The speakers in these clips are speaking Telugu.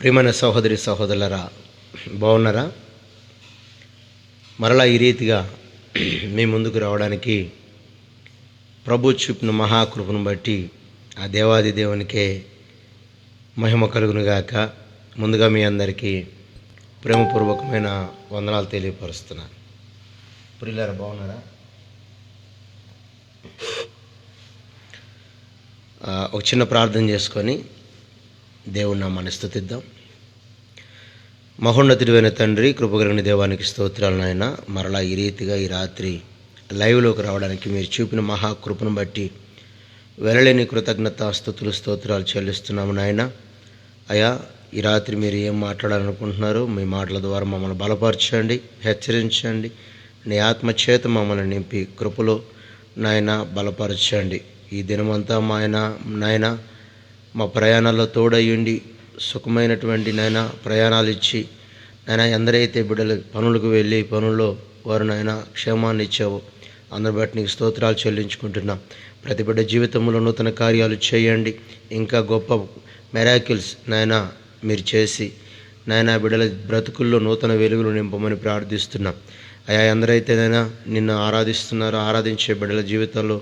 ప్రియమైన సహోదరి సహోదరులరా, బాగున్నారా? మరలా ఈ రీతిగా మీ ముందుకు రావడానికి ప్రభు చూపిన మహాకృపను బట్టి ఆ దేవాది దేవునికే మహిమ కలుగునుగాక. ముందుగా మీ అందరికీ ప్రేమపూర్వకమైన వందనాలు తెలియపరుస్తున్నాను. ప్రియులారా, బాగున్నారా? ఒక చిన్న ప్రార్థన చేసుకొని దేవుని నామాన్ని స్తుతిద్దాం. మహోన్నతుడైన తండ్రి, కృపగలిగిన దేవానికి స్తోత్రాలు నాయన. మరలా ఈ రీతిగా ఈ రాత్రి లైవ్లోకి రావడానికి మీరు చూపిన మహాకృపను బట్టి వెళ్ళలేని కృతజ్ఞత స్తుతులు స్తోత్రాలు చెల్లిస్తున్నాము నాయన. అయ్యా, ఈ రాత్రి మీరు ఏం మాట్లాడాలనుకుంటున్నారో మీ మాటల ద్వారా మమ్మల్ని బలపరచండి, హెచ్చరించండి. నీ ఆత్మచేత మమ్మల్ని నింపి కృపలో నాయన బలపరచండి. ఈ దినమంతా నాయన మా ప్రయాణాల్లో తోడయ్యండి, సుఖమైనటువంటి నాయన ప్రయాణాలు ఇచ్చి నాయన ఎందరైతే బిడ్డలు పనులకు వెళ్ళి పనుల్లో వారు నాయన క్షేమాన్ని ఇచ్చావు, అందరి బట్టి నీకు స్తోత్రాలు చెల్లించుకుంటున్నాం. ప్రతి బిడ్డ జీవితంలో నూతన కార్యాలు చేయండి. ఇంకా గొప్ప మెరాకిల్స్ నాయన మీరు చేసి నాయన బిడ్డల బ్రతుకుల్లో నూతన వెలుగులు నింపమని ప్రార్థిస్తున్నాం. అయా, ఎందరైతే నాయన నిన్ను ఆరాధిస్తున్నారో ఆరాధించే బిడ్డల జీవితంలో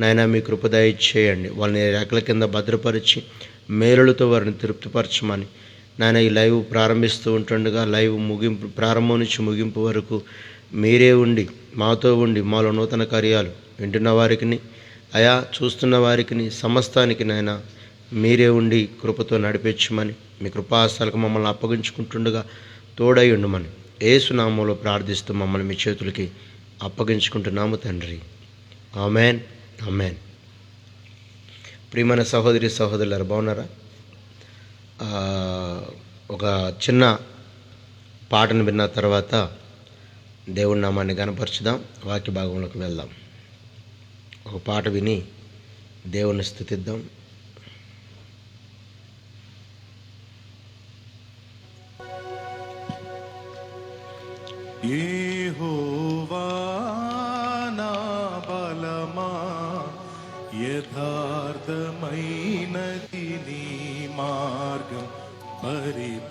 నాయన మీ కృపదయ చేయండి. వాళ్ళని రెక్కల కింద భద్రపరిచి మేలులతో వారిని తృప్తిపరచమని నాయన ఈ లైవ్ ప్రారంభిస్తూ ఉంటుండగా లైవ్ ప్రారంభం నుంచి ముగింపు వరకు మీరే ఉండి మాతో ఉండి మాలో నూతన కార్యాలు వింటున్న వారికి అయా చూస్తున్న వారికి సమస్తానికి నాయన మీరే ఉండి కృపతో నడిపించమని మీ కృపాసలకు మమ్మల్ని అప్పగించుకుంటుండగా తోడై ఉండమని యేసు నామములో ప్రార్థిస్తూ మమ్మల్ని మీ చేతులకి అప్పగించుకుంటున్నాము తండ్రి. Amen, amen. ప్రియమైన సహోదరి సహోదరులారా, బాగున్నారా? ఒక చిన్న పాటను విన్న తర్వాత దేవుని నామాన్ని గణపరచుదాం, వాక్య భాగంలోకి వెళ్దాం. ఒక పాట విని దేవుని స్తుతిద్దాం. యెహోవా నా బలమా, యథార్థమైనది నీ మార్గం, పరిపూర్ణమైనది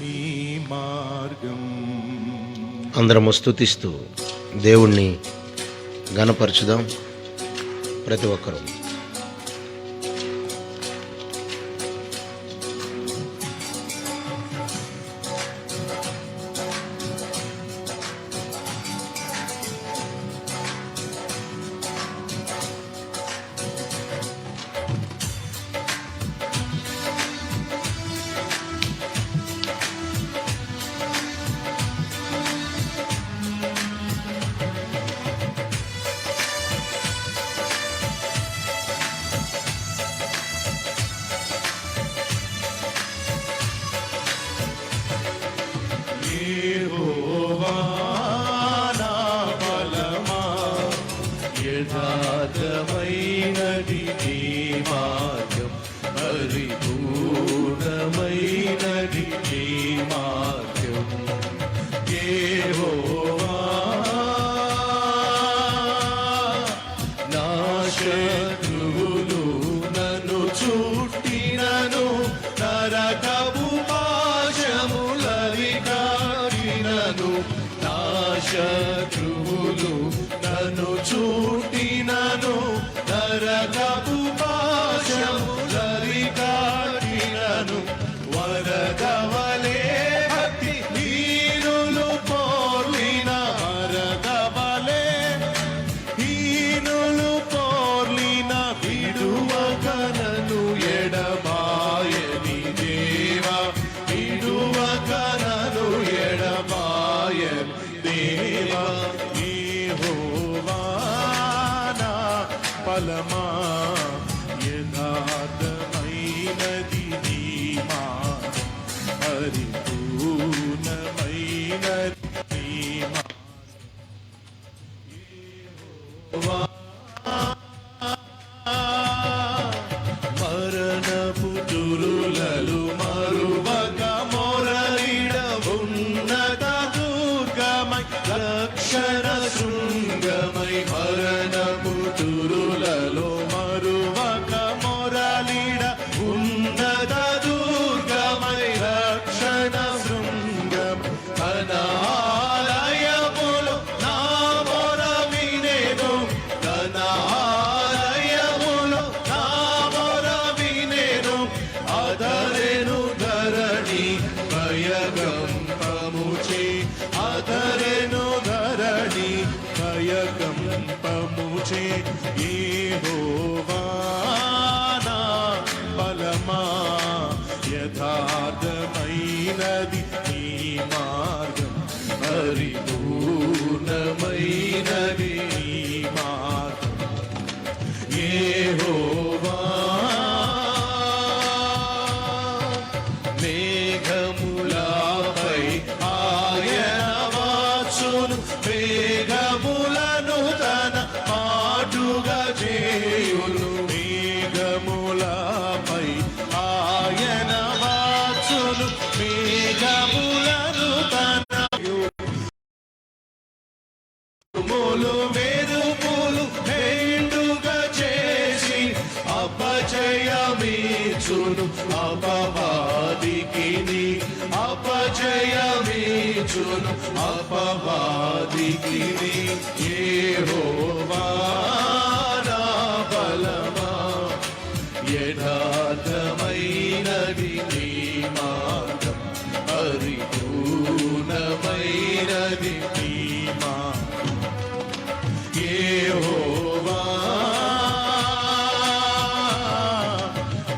నీ మార్గం. అందరము స్తుతిస్తూ దేవుణ్ణి గణపరచుదాం ప్రతి ఒక్కరూ. అపజయమీచును అపవాదికి అపజయమీచును అపవాదికి యెహోవా నా బలమా యథార్థమైనది నీ మార్గం పరిపూర్ణమైనది నీ మార్గం యెహోవా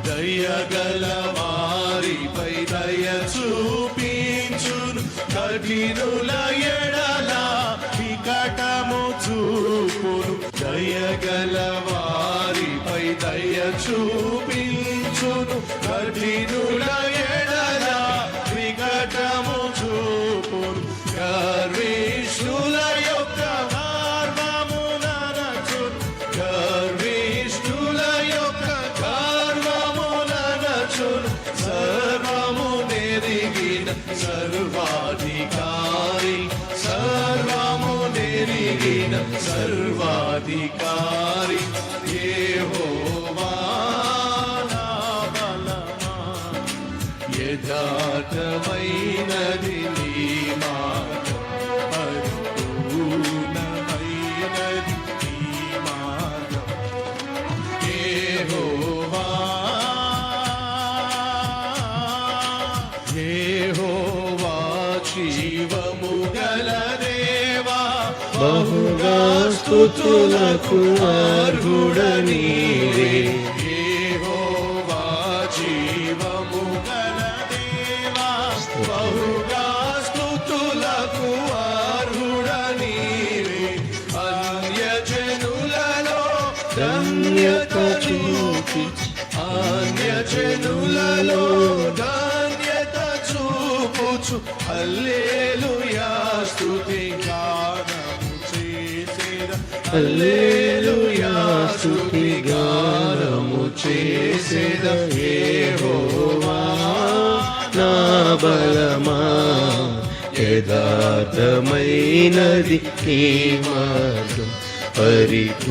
దయగల వారిపై దయ చూపించును కఠినుల ఎడల వికటము చూపును దయగల వారిపై దయ చూపించును కఠినుల ఎడల వికటము చూపును గర్విష్ఠుల యొక్క గర్వముననచును గర్విష్ఠుల యొక్క గర్వముననచును సర్వము నెరిగిన సర్వాధికారి సర్వము నెరిగిన సర్వాధికారి యెహోవా నా బలమా యథార్థమైనది నీ మార్గం పరిపూర్ణమైనది నీ మార్గం యెహోవా యెహోవా జీవము గల దేవా బహుగా స్తుతులకు అర్హుడనీవే. యెహోవా జీవము గల దేవా బహుగా స్తుతులకు అర్హుడనీవే అన్యజనులలో ధన్యత చూపి అన్యజనులలో ధన్యత చూపుచు హల్లెలూయా స్తుతి గానము చేసేద హల్లెలూయా స్తుతి గానము చేసేద యెహోవా నా బలమా యథార్థమైనది నీ మార్గం పరిపూర్ణమైనది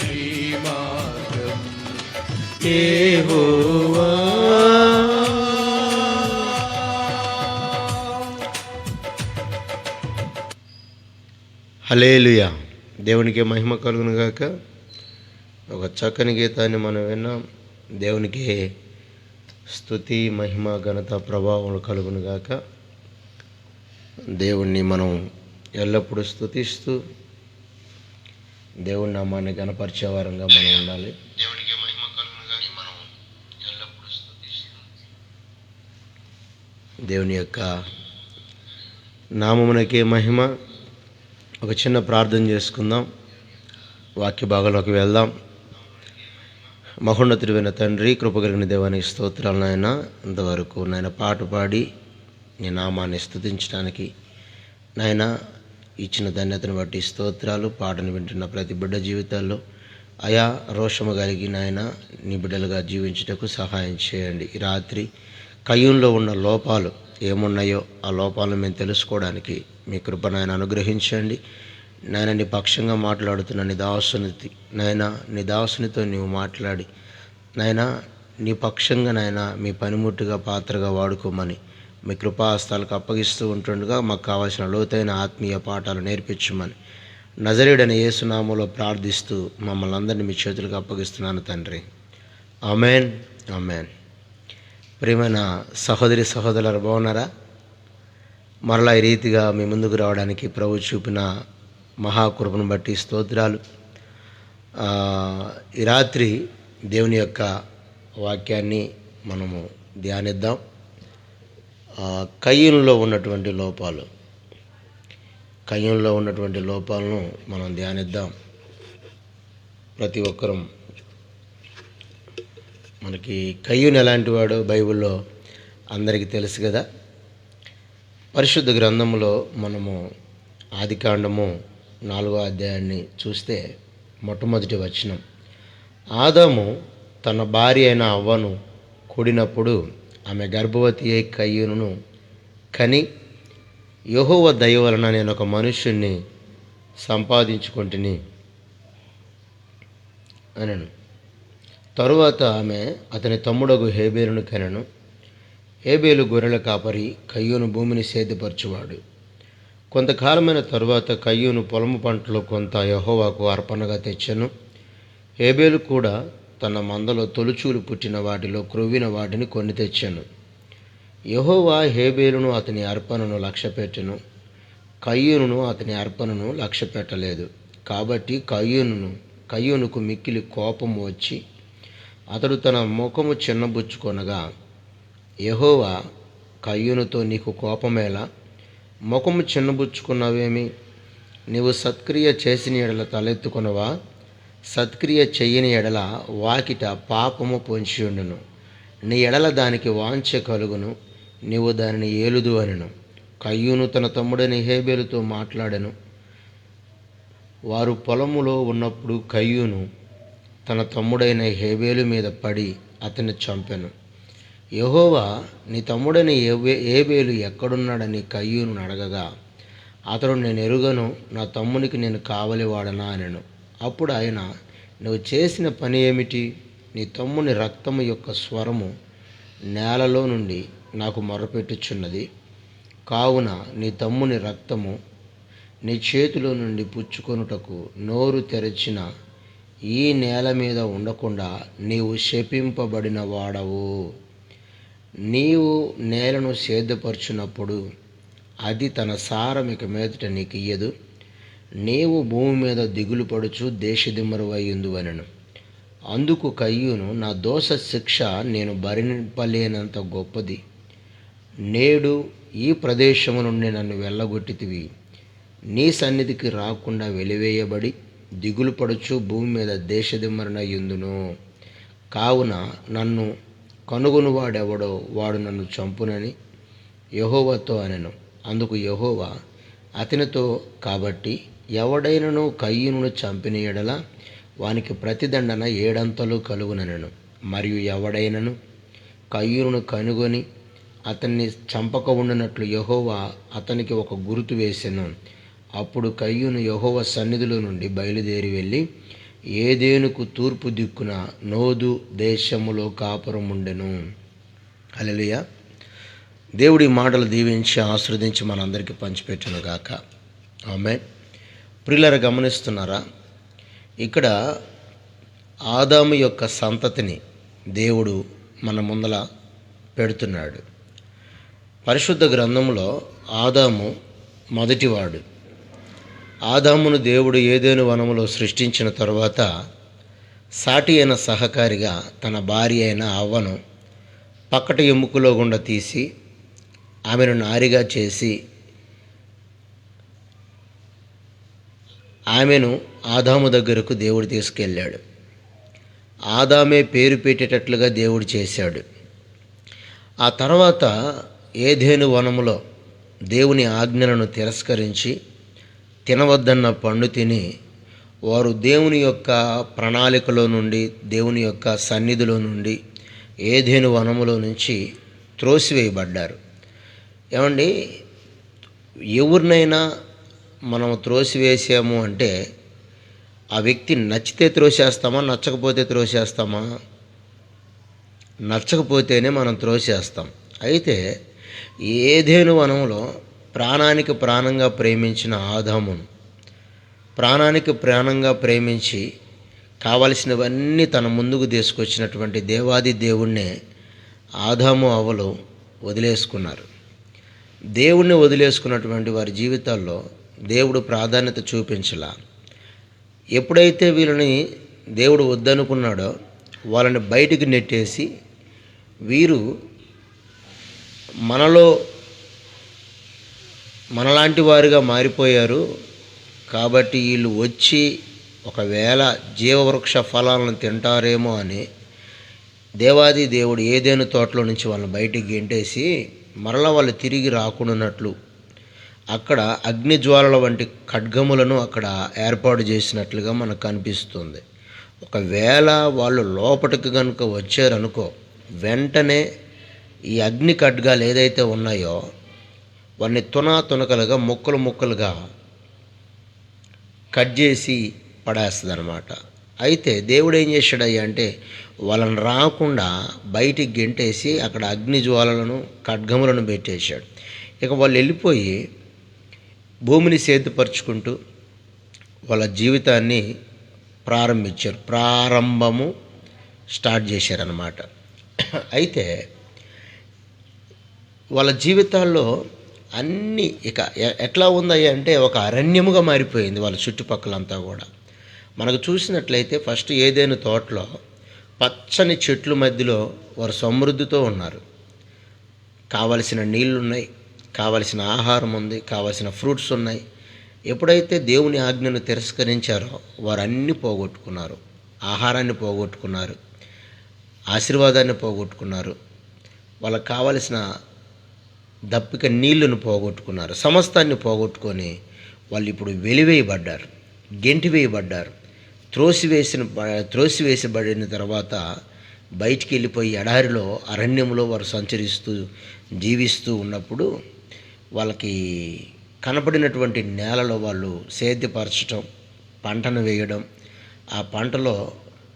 నీ మార్గం యెహోవా. హల్లెలూయా. దేవునికి మహిమ కలుగును గాక. ఒక చక్కని గీతాన్ని మనం విన్నాం. దేవునికి స్తుతి మహిమ ఘనత ప్రభావం కలుగును గాక. దేవుణ్ణి మనం ఎల్లప్పుడూ స్తుతిస్తూ దేవుని నామాన్ని గణపరిచే వారంగా మనం ఉండాలి. దేవునికి మహిమ కలుగును గాక. మనం ఎల్లప్పుడూ స్తుతిస్తూ దేవుని యొక్క నామమునకే మహిమ. ఒక చిన్న ప్రార్థన చేసుకుందాం, వాక్య భాగంలోకి వెళ్దాం. మహోన్నతుడైన తండ్రి, కృపగలిగిన దేవానికి స్తోత్రాలు నాయన. ఇంతవరకు నాయన పాట పాడి నీ నామాన్ని స్తుతించడానికి నాయన ఇచ్చిన ధన్యతను బట్టి స్తోత్రాలు. పాటను వింటున్న ప్రతి బిడ్డ జీవితాల్లో అయా రోషము కలిగి నాయన నీ బిడ్డలుగా జీవించుటకు సహాయం చేయండి. ఈ రాత్రి కయ్యూన్లో ఉన్న లోపాలు ఏమున్నాయో ఆ లోపాలను మేము తెలుసుకోవడానికి మీ కృప నాయన అనుగ్రహించండి. నాయన నీ పక్షంగా మాట్లాడుతున్న నీ దాసునితో నీవు మాట్లాడి నాయన నీ పక్షంగా నాయన మీ పనిముట్టుగా పాత్రగా వాడుకోమని మీ కృపాహస్తాలకు అప్పగిస్తూ ఉంటుండగా మాకు కావాల్సిన లోతైన ఆత్మీయ పాఠాలు నేర్పించమని నజరేయుడైన యేసునామములో ప్రార్థిస్తూ మమ్మల్ని అందరినీ మీ చేతులకు అప్పగిస్తున్నాను తండ్రి. Amen, amen. ప్రియమైన సహోదరి సహోదరులు బాగున్నారా? మరలా ఈ రీతిగా మీ ముందుకు రావడానికి ప్రభు చూపిన మహాకృపను బట్టి స్తోత్రాలు. ఈ రాత్రి దేవుని యొక్క వాక్యాన్ని మనము ధ్యానిద్దాం. కయ్యూనులో ఉన్నటువంటి లోపాలను మనం ధ్యానిద్దాం. ప్రతి ఒక్కరం మనకి కయ్యూను ఎలాంటి వాడో బైబిల్లో అందరికీ తెలుసు కదా. పరిశుద్ధ గ్రంథంలో మనము ఆదికాండము 4వ అధ్యాయాన్ని చూస్తే మొట్టమొదటి వచనం, ఆదాము తన భార్య అయిన అవ్వను కూడినప్పుడు ఆమె గర్భవతి అయి కయ్యూనును కని, యెహోవా దయ వలన నేను ఒక మనుష్యుణ్ణి సంపాదించుకొంటిని. అనెను. తరువాత ఆమె అతని తమ్ముడగు హేబేలును కనెను. హేబేలు గొర్రెల కాపరి, కయ్యూను భూమిని సేద్యపరచువాడు. కొంతకాలమైన తరువాత కయ్యూను పొలము పంటలో కొంత యెహోవాకు అర్పణగా తెచ్చెను. హేబేలు కూడా తన మందలో తొలుచూలు పుట్టిన వాటిలో క్రొవ్విన వాటిని కొన్ని తెచ్చెను. యెహోవా హేబేలును అతని అర్పణను లక్ష్యపెట్టెను, కయ్యూనును అతని అర్పణను లక్ష్యపెట్టలేదు. కాబట్టి కయ్యూనుకు మిక్కిలి కోపము వచ్చి అతడు తన ముఖము చిన్నబుచ్చుకొనగా, యెహోవా కయ్యూనుతో, నీకు కోపమేలా? ముఖము చిన్నబుచ్చుకున్నావేమి? నీవు సత్క్రియ చేసిన ఎడల తలెత్తుకొనవా? సత్క్రియ చెయ్యని ఎడల వాకిట పాపము పొంచియుండును. నీ ఎడల దానికి వాంఛ కలుగును, నీవు దానిని ఏలుదు అనెను. కయ్యూను తన తమ్ముడైన హేబేలుతో మాట్లాడెను. వారు పొలములో ఉన్నప్పుడు కయ్యూను తన తమ్ముడైన హేబేలు మీద పడి అతన్ని చంపెను. యెహోవా, నీ తమ్ముడైన హేబేలు ఎక్కడున్నాడని కయ్యూను అడగగా, అతడు, నేను ఎరుగను, నా తమ్మునికి నేను కావలివాడనా అనెను. అప్పుడు ఆయన, నువ్వు చేసిన పని ఏమిటి? నీ తమ్ముని రక్తము యొక్క స్వరము నేలలో నుండి నాకు మొరపెట్టుచున్నది. కావున నీ తమ్ముని రక్తము నీ చేతిలో నుండి పుచ్చుకొనుటకు నోరు తెరచిన ఈ నేల మీద ఉండకుండా నీవు శపింపబడిన వాడవు. నీవు నేలను సేద్యపరచునప్పుడు అది తన సారం ఇక మీదట నీకు ఇయ్యదు. నీవు భూమి మీద దిగులు పడుచు దేశదిమ్మరువయ్యుందు అనెను. అందుకు కయ్యూను, నా దోష శిక్ష నేను భరింపలేనంత గొప్పది. నేడు ఈ ప్రదేశము నుండి నన్ను వెళ్ళగొట్టితివి. నీ సన్నిధికి రాకుండా వెలివేయబడి దిగులు పడుచు భూమి మీద దేశదిమ్మరునయ్యుందును. కావున నన్ను కనుగొనువాడెవడో వాడు నన్ను చంపునని యెహోవాతో అనెను. అందుకు యెహోవా అతనితో, కాబట్టి ఎవడైనను కయ్యూనును చంపిన ఎడల వానికి ప్రతిదండన 7 అంతలు కలుగుననెను. మరియు ఎవడైనను కయ్యూనును కనుగొని అతన్ని చంపక ఉండినట్లు యెహోవా అతనికి ఒక గుర్తు వేసెను. అప్పుడు కయ్యూను యెహోవా సన్నిధిలో నుండి బయలుదేరి వెళ్ళి ఏదేనుకు తూర్పు దిక్కున నోదు దేశములో కాపురం ఉండెను. హల్లెలూయా. దేవుడి మాటలు దీవించి ఆశీర్వదించి మనందరికీ పంచిపెట్టును గాక. ఆమేన్. ప్రియులారా, గమనిస్తున్నారా? ఇక్కడ ఆదాము యొక్క సంతతిని దేవుడు మన ముందల పెడుతున్నాడు. పరిశుద్ధ గ్రంథంలో ఆదాము మొదటివాడు. ఆదామును దేవుడు ఏదెను వనములో సృష్టించిన తరువాత సాటి అయిన సహకారిగా తన భార్య అయిన అవ్వను పక్కటి ఎముకలో గుండా తీసి ఆమెను నారిగా చేసి ఆమెను ఆదాము దగ్గరకు దేవుడు తీసుకెళ్ళాడు. ఆదామే పేరు పెట్టేటట్లుగా దేవుడు చేశాడు. ఆ తర్వాత ఏదెను వనములో దేవుని ఆజ్ఞలను తిరస్కరించి తినవద్దన్న పండు తిని వారు దేవుని యొక్క ప్రణాళికలో నుండి, దేవుని యొక్క సన్నిధిలో నుండి, ఏదెను వనములో నుంచి త్రోసివేయబడ్డారు. ఏమండి, ఎవరినైనా మనం త్రోసివేసాము అంటే ఆ వ్యక్తి నచ్చితే త్రోసేస్తామా, నచ్చకపోతే త్రోసేస్తామా? నచ్చకపోతేనే మనం త్రోసేస్తాం. అయితే ఏదెను వనంలో ప్రాణానికి ప్రాణంగా ప్రేమించిన ఆదామును, ప్రాణానికి ప్రాణంగా ప్రేమించి కావలసినవన్నీ తన ముందుకు తీసుకొచ్చినటువంటి దేవాది దేవుణ్ణే ఆదాము అవ్వలు వదిలేసుకున్నారు. దేవుణ్ణి వదిలేసుకున్నటువంటి వారి జీవితాల్లో దేవుడు ప్రాధాన్యత చూపించలా. ఎప్పుడైతే వీళ్ళని దేవుడు వద్దనుకున్నాడో వాళ్ళని బయటికి నెట్టేసి, వీరు మనలాంటి వారుగా మారిపోయారు కాబట్టి వీళ్ళు వచ్చి ఒకవేళ జీవవృక్ష ఫలాలను తింటారేమో అని దేవాది దేవుడు ఏదెను తోటలో నుంచి వాళ్ళని బయటికి గెంటేసి మరలా వాళ్ళు తిరిగి రాకుండానట్లు అక్కడ అగ్నిజ్వాలల వంటి ఖడ్గములను అక్కడ ఏర్పాటు చేసినట్లుగా మనకు కనిపిస్తుంది. ఒకవేళ వాళ్ళు లోపలికి కనుక వచ్చారనుకో, వెంటనే ఈ అగ్ని ఖడ్గాలు ఏదైతే ఉన్నాయో వాటిని తునకలుగా ముక్కలుగా కట్ చేసి పడేస్తుంది అన్నమాట. అయితే దేవుడు ఏం చేశాడయ్యా అంటే వాళ్ళని రాకుండా బయటికి గెంటేసి అక్కడ అగ్ని జ్వాలలను ఖడ్గములను పెట్టేశాడు. ఇక వాళ్ళు వెళ్ళిపోయి భూమిని సేద్యపరుచుకుంటూ వాళ్ళ జీవితాన్ని ప్రారంభించారు. ప్రారంభము స్టార్ట్ చేశారన్నమాట. అయితే వాళ్ళ జీవితాల్లో అన్నీ ఇక ఎట్లా ఉందయ్యా అంటే ఒక అరణ్యముగా మారిపోయింది వాళ్ళ చుట్టుపక్కలంతా కూడా. మనకు చూసినట్లయితే ఫస్ట్ ఏదైనా తోటలో పచ్చని చెట్ల మధ్యలో వారు సమృద్ధితో ఉన్నారు. కావలసిన నీళ్ళు ఉన్నాయి, కావలసిన ఆహారం ఉంది, కావలసిన ఫ్రూట్స్ ఉన్నాయి. ఎప్పుడైతే దేవుని ఆజ్ఞను తిరస్కరించారో వారు అన్నీ పోగొట్టుకున్నారు. ఆహారాన్ని పోగొట్టుకున్నారు, ఆశీర్వాదాన్ని పోగొట్టుకున్నారు, వాళ్ళకి కావలసిన దప్పిక నీళ్లను పోగొట్టుకున్నారు. సమస్తాన్ని పోగొట్టుకొని వాళ్ళు ఇప్పుడు వెలివేయబడ్డారు, గెంటివేయబడ్డారు. త్రోసివేసబడిన తర్వాత బయటికి వెళ్ళిపోయి ఎడారిలో అరణ్యంలో వారు సంచరిస్తూ జీవిస్తూ ఉన్నప్పుడు వాళ్ళకి కనపడినటువంటి నేలలో వాళ్ళు సేద్యపరచడం, పంటను వేయడం, ఆ పంటలో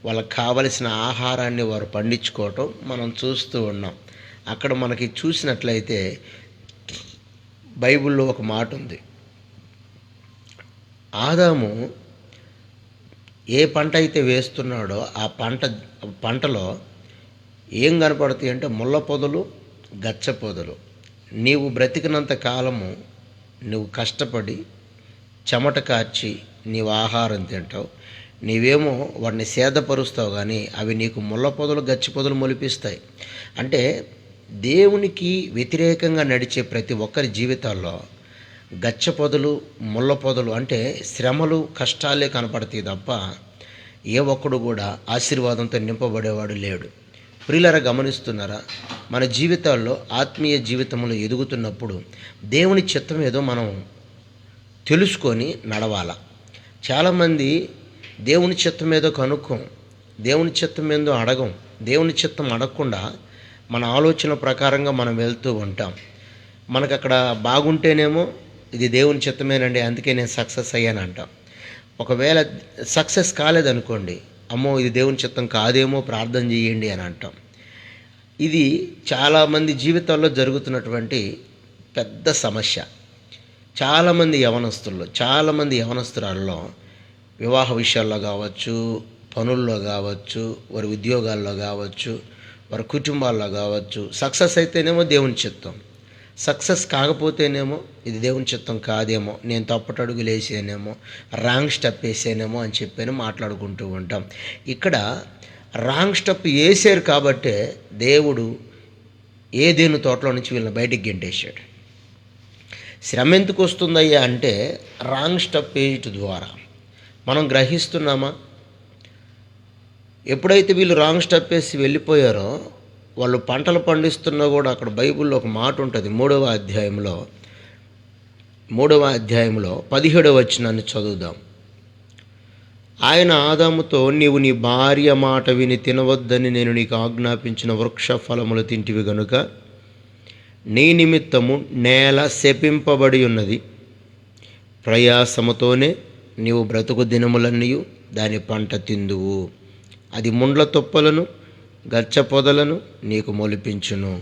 వాళ్ళకి కావలసిన ఆహారాన్ని వారు పండించుకోవటం మనం చూస్తూ ఉన్నాం. అక్కడ మనకి చూసినట్లయితే బైబిల్లో ఒక మాట ఉంది. ఆదాము ఏ పంట అయితే వేస్తున్నాడో ఆ పంటలో ఏం కనపడతాయి అంటే ముళ్ళ పొదలు, గచ్చ పొదలు. నీవు బ్రతికినంత కాలము నువ్వు కష్టపడి చెమట కార్చి నీవు ఆహారం తింటావు, నీవేమో వాడిని సేదపరుస్తావు, కానీ అవి నీకు ముళ్ళ పొదలు, గచ్చి పొదలు మొలిపిస్తాయి. అంటే దేవునికి వ్యతిరేకంగా నడిచే ప్రతి ఒక్కరి జీవితాల్లో గచ్చ పొదలు, ముళ్ళ పొదలు అంటే శ్రమలు, కష్టాలే కనపడతాయి తప్ప ఏ ఒక్కడు కూడా ఆశీర్వాదంతో నింపబడేవాడు లేడు. ప్రియులారా, గమనిస్తున్నారా? మన జీవితాల్లో ఆత్మీయ జీవితంలో ఎదుగుతున్నప్పుడు దేవుని చిత్తం ఏదో మనం తెలుసుకొని నడవాల. చాలామంది దేవుని చిత్తం ఏదో కనుక్కోం, దేవుని చిత్తం ఏదో అడగం. దేవుని చిత్తం అడగకుండా మన ఆలోచన ప్రకారంగా మనం వెళ్తూ ఉంటాం. మనకు అక్కడ బాగుంటేనేమో ఇది దేవుని చిత్తమేనండి, అందుకే నేను సక్సెస్ అయ్యాను అంటాం. ఒకవేళ సక్సెస్ కాలేదనుకోండి, అమ్మో ఇది దేవుని చిత్తం కాదేమో, ప్రార్థన చేయండి అని అంటాం. ఇది చాలామంది జీవితాల్లో జరుగుతున్నటువంటి పెద్ద సమస్య. చాలామంది యవనస్తురాల్లో వివాహ విషయాల్లో కావచ్చు, పనుల్లో కావచ్చు, వారి ఉద్యోగాల్లో కావచ్చు, వారి కుటుంబాల్లో కావచ్చు, సక్సెస్ అయితేనేమో దేవుని చిత్తం, సక్సెస్ కాకపోతేనేమో ఇది దేవుని చిత్తం కాదేమో, నేను తప్పటడుగులు వేసేనేమో, రాంగ్ స్టెప్ వేసేనేమో అని చెప్పి మాట్లాడుకుంటూ ఉంటాం. ఇక్కడ రాంగ్ స్టెప్ వేసారు కాబట్టే దేవుడు ఏదేను తోటలో నుంచి వీళ్ళని బయటికి గెంటేశాడు. శ్రమ ఎందుకు వస్తుందయ్యా అంటే రాంగ్ స్టెప్ వేయటం ద్వారా. మనం గ్రహిస్తున్నామా? ఎప్పుడైతే వీళ్ళు రాంగ్ స్టెప్ వేసి వెళ్ళిపోయారో వాళ్ళు పంటలు పండిస్తున్నా కూడా అక్కడ బైబిల్లో ఒక మాట ఉంటుంది. 3వ అధ్యాయంలో 17వ వచనాన్ని చదువుదాం. ఆయన ఆదాముతో, నీవు నీ భార్య మాట విని తినవద్దని నేను నీకు ఆజ్ఞాపించిన వృక్ష ఫలములు తింటివి గనుక నీ నిమిత్తము నేల శపింపబడి ఉన్నది, ప్రయాసముతోనే నీవు బ్రతుకు దినములన్నీ దాని పంట తిందువు, అది ముండ్ల తుప్పలను గచ్చ పొదలను నీకు మొలిపించును,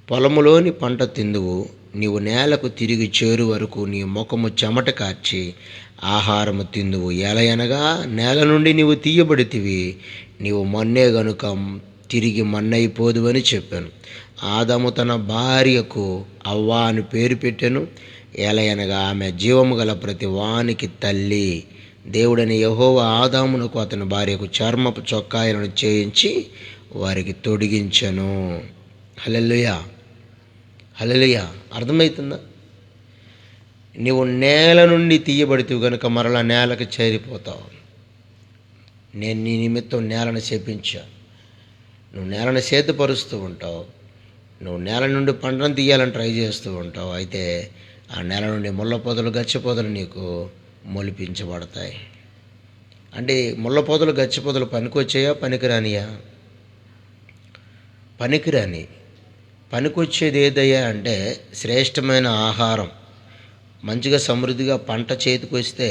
పొలములోని పంట తిందువు, నీవు నేలకు తిరిగి చేరు వరకు నీ ముఖము చెమట కార్చి ఆహారము తిందువు, ఎలయనగా నేల నుండి నీవు తీయబడితివి, నీవు మన్నే గనుక తిరిగి మన్నైపోదువని చెప్పాను. ఆదాము తన భార్యకు అవ్వ అని పేరు పెట్టెను, ఎలయనగా ఆమె జీవము గల ప్రతి వానికి తల్లి. దేవుడని యెహోవా ఆదామునకు అతని భార్యకు చర్మపు చొక్కాయలను చేయించి వారికి తొడిగించెను. హల్లెలూయా, హల్లెలూయా. అర్థమవుతుందా? నీవు నేల నుండి తీయబడితే కనుక మరలా నేలకు చేరిపోతావు. నేను నీ నిమిత్తం నేలను శపించాను. నువ్వు నేలను సేద్యపరుస్తూ ఉంటావు, నువ్వు నేల నుండి పంటను తీయాలని ట్రై చేస్తూ ఉంటావు. అయితే ఆ నేల నుండి ముళ్ళ పొదలు, గచ్చి పొదలు నీకు మొలిపించబడతాయి. అంటే ముళ్ళ పొదలు, గచ్చి పొదలు పనికొచ్చాయా, పనికిరానియా? పనికిరాని. పనికొచ్చేది ఏదయ్యా అంటే శ్రేష్టమైన ఆహారం, మంచిగా సమృద్ధిగా పంట చేతికి వస్తే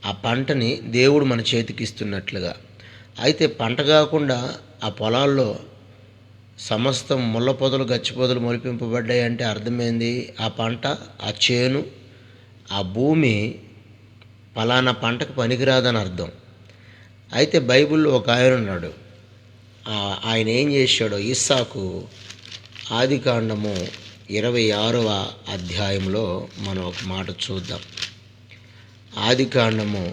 ఆ పంటని దేవుడు మన చేతికి ఇస్తున్నట్లుగా. అయితే పంట కాకుండా ఆ పొలాల్లో సమస్తం ముళ్ళ పొదలు గచ్చి పొదలు మొలిపింపబడ్డాయి అంటే అర్థమైంది, ఆ పంట, ఆ చేను, ఆ భూమి ఫలానా పంటకు పనికిరాదని అర్థం. అయితే బైబిల్లో ఒక ఆయన ఉన్నాడు. ఆయన ఏం చేశాడో ఇస్సాకు ఆదికాండము 26వ అధ్యాయంలో మనం ఒక మాట చూద్దాం. ఆదికాండము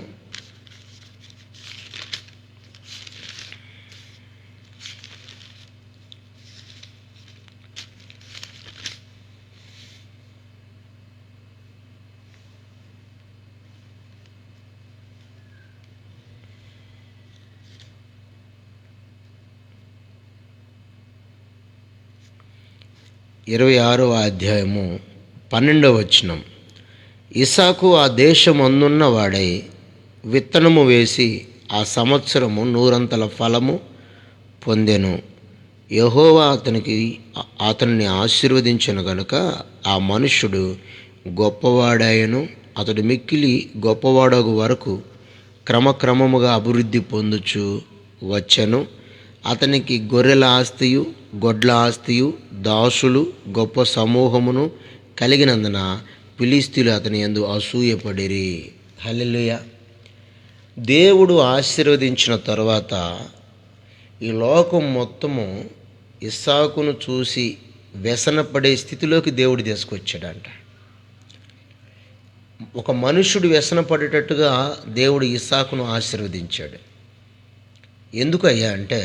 26వ అధ్యాయము 12వ వచనం. ఇస్సాకు ఆ దేశమందున్న వాడై విత్తనము వేసి ఆ సంవత్సరము 100 ఫలము పొందెను. యెహోవా అతనిని ఆశీర్వదించెను గనుక ఆ మనుష్యుడు గొప్పవాడాయను. అతడు మిక్కిలి గొప్పవాడగు వరకు క్రమక్రమముగా అభివృద్ధి పొందుచు వచ్చెను. అతనికి గొర్రెల ఆస్తియు గొడ్ల ఆస్తియు దాసులు గొప్ప సమూహమును కలిగినందున ఫిలిష్తీయులు అతని యందు అసూయపడిరి. హల్లెలూయా. దేవుడు ఆశీర్వదించిన తర్వాత ఈ లోకం మొత్తము ఇస్సాకును చూసి వ్యసనపడే స్థితిలోకి దేవుడు తీసుకొచ్చాడంట. ఒక మనుషుడు వ్యసనపడేటట్టుగా దేవుడు ఇస్సాకును ఆశీర్వదించాడు. ఎందుకయ్యా అంటే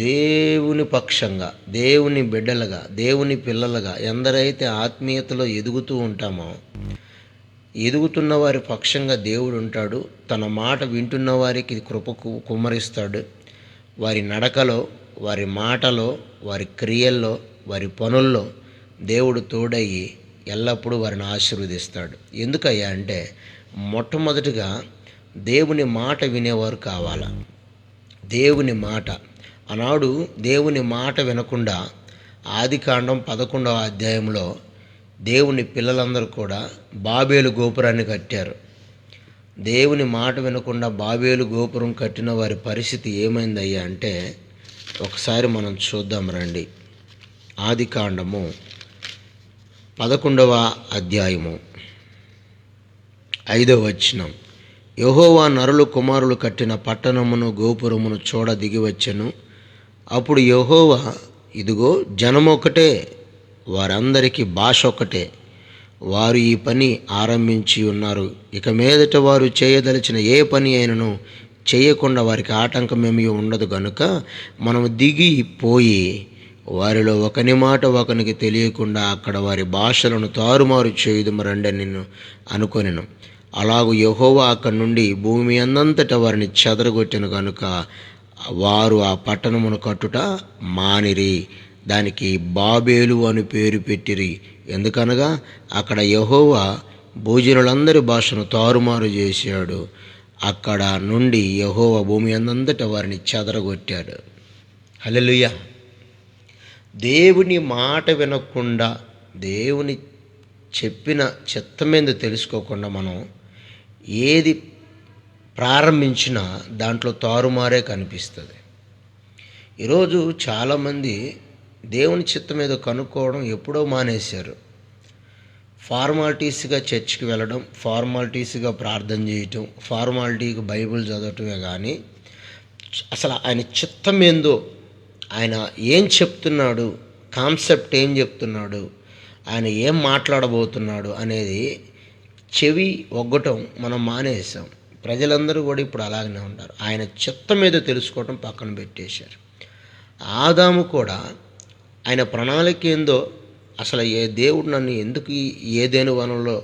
దేవుని పక్షంగా, దేవుని బిడ్డలుగా, దేవుని పిల్లలుగా ఎందరైతే ఆత్మీయతలో ఎదుగుతూ ఉంటామో, ఎదుగుతున్న వారి పక్షంగా దేవుడు ఉంటాడు. తన మాట వింటున్న వారికి కృపకు కుమ్మరిస్తాడు. వారి నడకలో, వారి మాటలో, వారి క్రియల్లో, వారి పనుల్లో దేవుడు తోడయ్యి ఎల్లప్పుడూ వారిని ఆశీర్వదిస్తాడు. ఎందుకయ్యా అంటే మొట్టమొదటిగా దేవుని మాట వినేవారు కావాలా. దేవుని మాట, ఆనాడు దేవుని మాట వినకుండా ఆదికాండం 11వ అధ్యాయంలో దేవుని పిల్లలందరూ కూడా బాబేలు గోపురాన్ని కట్టారు. దేవుని మాట వినకుండా బాబేలు గోపురం కట్టిన వారి పరిస్థితి ఏమైందయ్యా అంటే ఒకసారి మనం చూద్దాం రండి. ఆదికాండము 11వ అధ్యాయము 5వ వచనం. యెహోవా నరులు కుమారులు కట్టిన పట్టణమును గోపురమును చూడ దిగివచ్చెను. అప్పుడు యెహోవా, ఇదిగో జనమొకటే, వారందరికీ భాష ఒకటే, వారు ఈ పని ఆరంభించి ఉన్నారు. ఇక మీదట వారు చేయదలిచిన ఏ పని అయినను చేయకుండా వారికి ఆటంకమేమీ ఉండదు గనుక మనము దిగిపోయి వారిలో ఒకని మాట ఒకనికి తెలియకుండా అక్కడ వారి భాషలను తారుమారు చేయుదుము రండి నిన్ను అనుకొనెను. అలాగూ యెహోవా అక్కడి నుండి భూమి అందంతటా వారిని చెదరగొట్టెను గనుక వారు ఆ పట్టణమును కట్టుట మానిరి. దానికి బాబేలు అని పేరు పెట్టిరి. ఎందుకనగా అక్కడ యెహోవా భూజనులందరి భాషను తారుమారు చేశాడు. అక్కడ నుండి యెహోవా భూమి అందంతటా వారిని చెదరగొట్టాడు. హల్లెలూయా. దేవుని మాట వినకుండా, దేవుని చెప్పిన చిత్తమేందో తెలుసుకోకుండా మనం ఏది ప్రారంభించినా దాంట్లో తారుమారే కనిపిస్తుంది. ఈరోజు చాలామంది దేవుని చిత్తం ఏదో కనుక్కోవడం ఎప్పుడో మానేశారు. ఫార్మాలిటీస్గా చర్చికి వెళ్ళడం, ఫార్మాలిటీస్గా ప్రార్థన చేయటం, ఫార్మాలిటీగా బైబిల్ చదవటమే కానీ అసలు ఆయన చిత్తం ఏందో, ఆయన ఏం చెప్తున్నాడు, కాన్సెప్ట్ ఏం చెప్తున్నాడు, ఆయన ఏం మాట్లాడబోతున్నాడు అనేది చెవి ఒగ్గటం మనం మానేసాం. ప్రజలందరూ కూడా ఇప్పుడు అలాగనే ఉంటారు. ఆయన చిత్తం ఏదో తెలుసుకోవటం పక్కన పెట్టేశారు. ఆదాము కూడా ఆయన ప్రణాళిక ఏందో, అసలు దేవుడు నన్ను ఎందుకు ఏదేను వనంలో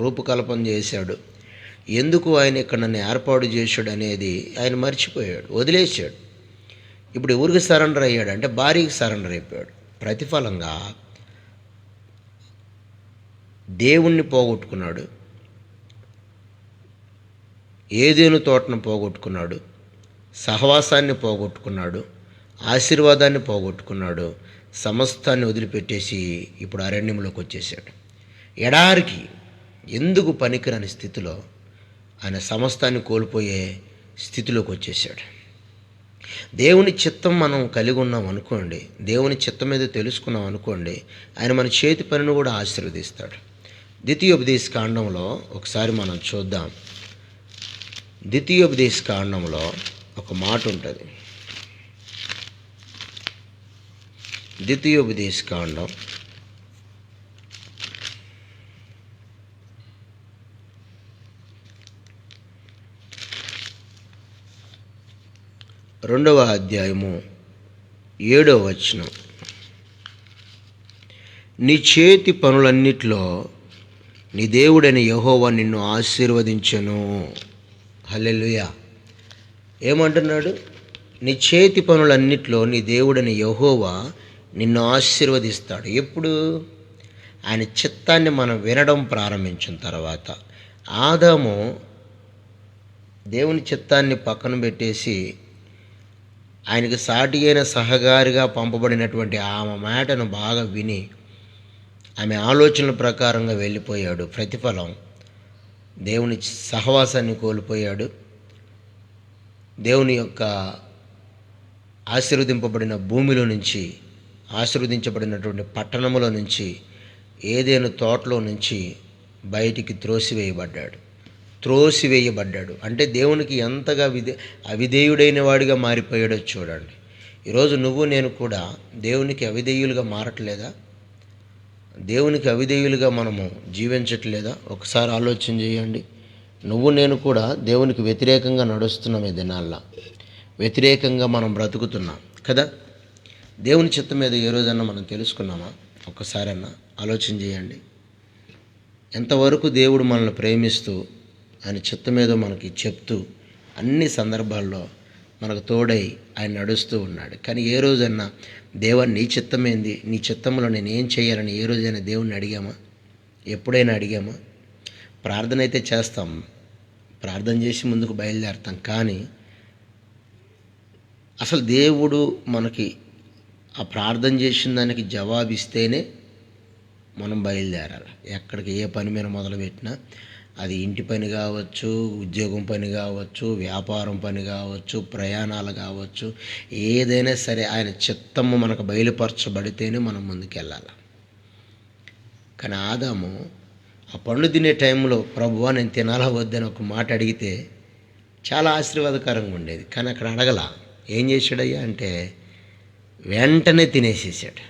రూపకల్పన చేశాడు, ఎందుకు ఆయన ఇక్కడ నన్ను ఏర్పాటు చేశాడు అనేది ఆయన మర్చిపోయాడు, వదిలేశాడు. ఇప్పుడు ఎవరికి సరెండర్ అయ్యాడు అంటే భార్యకి సరెండర్ అయిపోయాడు. ప్రతిఫలంగా దేవుణ్ణి పోగొట్టుకున్నాడు, ఏదేను తోటను పోగొట్టుకున్నాడు, సహవాసాన్ని పోగొట్టుకున్నాడు, ఆశీర్వాదాన్ని పోగొట్టుకున్నాడు, సమస్తాన్ని వదిలిపెట్టేసి ఇప్పుడు అరణ్యంలోకి వచ్చేసాడు. ఎడారికి ఎందుకు పనికిరాని స్థితిలో ఆయన సమస్తాన్ని కోల్పోయే స్థితిలోకి వచ్చేసాడు. దేవుని చిత్తం మనం కలిగి ఉన్నాం అనుకోండి, దేవుని చిత్తం మీద తెలుసుకున్నాం అనుకోండి, ఆయన మన చేతి పనిని కూడా ఆశీర్వదిస్తాడు. ద్వితీయోపదేశ కాండంలో ఒకసారి మనం చూద్దాం. ద్వితీయోపదేశ కాండంలో ఒక మాట ఉంటుంది. ద్వితీయోపదేశ కాండం 2వ అధ్యాయము 7వ వచనం. నీ చేతి పనులన్నిట్లో నీ దేవుడైన యెహోవా నిన్ను ఆశీర్వదించెను. హల్లెలూయా. ఏమంటున్నాడు? నీ చేతి పనులన్నిట్లో నీ దేవుడైన యెహోవా నిన్ను ఆశీర్వదిస్తాడు. ఎప్పుడు? ఆయన చిత్తాన్ని మనం వినడం ప్రారంభించిన తర్వాత. ఆదాము దేవుని చిత్తాన్ని పక్కన పెట్టేసి ఆయనకు సాటి అయిన సహకారిగా పంపబడినటువంటి ఆమె మాటను బాగా విని ఆమె ఆలోచనల ప్రకారంగా వెళ్ళిపోయాడు. ప్రతిఫలం దేవుని సహవాసాన్ని కోల్పోయాడు. దేవుని యొక్క ఆశీర్వదింపబడిన భూమిలో నుంచి, ఆశీర్వదించబడినటువంటి పట్టణములో నుంచి, ఏదైనా తోటలో నుంచి బయటికి త్రోసివేయబడ్డాడు. అంటే దేవునికి ఎంతగా అవిధేయుడైన వాడిగా మారిపోయాడో చూడండి. ఈరోజు నువ్వు నేను కూడా దేవునికి అవిధేయులుగా మారట్లేదా? దేవునికి అవిధేయులుగా మనము జీవించట్లేదా? ఒకసారి ఆలోచన చేయండి. నువ్వు నేను కూడా దేవునికి వ్యతిరేకంగా నడుస్తున్నాం. ఈ దినాల్లో వ్యతిరేకంగా మనం బ్రతుకుతున్నాం కదా. దేవుని చిత్తం మీద ఏ రోజన్నా మనం తెలుసుకున్నామా? ఒక్కసారన్నా ఆలోచన చేయండి. ఎంతవరకు దేవుడు మనల్ని ప్రేమిస్తూ ఆయన చిత్తం మీద మనకి చెప్తూ అన్ని సందర్భాల్లో మనకు తోడై ఆయన నడుస్తూ ఉన్నాడు. కానీ ఏ రోజన్నా దేవా నీ చిత్తం ఏంది, నీ చిత్తంలో నేను ఏం చేయాలని ఏ రోజైనా దేవుణ్ణి అడిగామా? ఎప్పుడైనా అడిగామా? ప్రార్థన అయితే చేస్తాం, ప్రార్థన చేసి ముందుకు బయలుదేరుతాం. కానీ అసలు దేవుడు మనకి ఆ ప్రార్థన చేసిన దానికి జవాబిస్తేనే మనం బయలుదేరాలి. ఎక్కడికి ఏ పని మీద మొదలుపెట్టినా, అది ఇంటి పని కావచ్చు, ఉద్యోగం పని కావచ్చు, వ్యాపారం పని కావచ్చు, ప్రయాణాలు కావచ్చు, ఏదైనా సరే ఆయన చిత్తము మనకు బయలుపరచబడితేనే మనం ముందుకెళ్ళాలి. కానీ ఆదాము ఆ పండు తినే టైంలో ప్రభువా నేను తినాలా వద్దని ఒక మాట అడిగితే చాలా ఆశీర్వాదకరంగా ఉండేది. కానీ అక్కడ అడగల. ఏం చేశాడయ్యా అంటే వెంటనే తినేసేసాడు,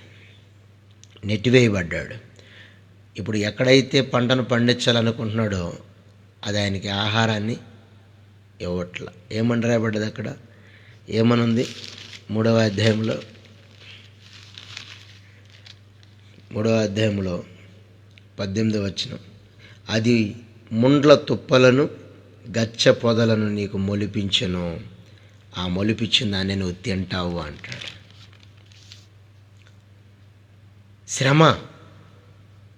నెట్టివేయబడ్డాడు. ఇప్పుడు ఎక్కడైతే పంటను పండించాలనుకుంటున్నాడో అది ఆయనకి ఆహారాన్ని ఇవ్వట్ల. ఏమని రాయబడ్డది అక్కడ? ఏమనుంది? 3వ అధ్యాయంలో 18వ వచనం. అది ముండ్ల తుప్పలను గచ్చ పొదలను నీకు మొలిపించెను, ఆ మొలిపించిన దాన్ని నువ్వు తింటావు అంటాడు. శ్రమ.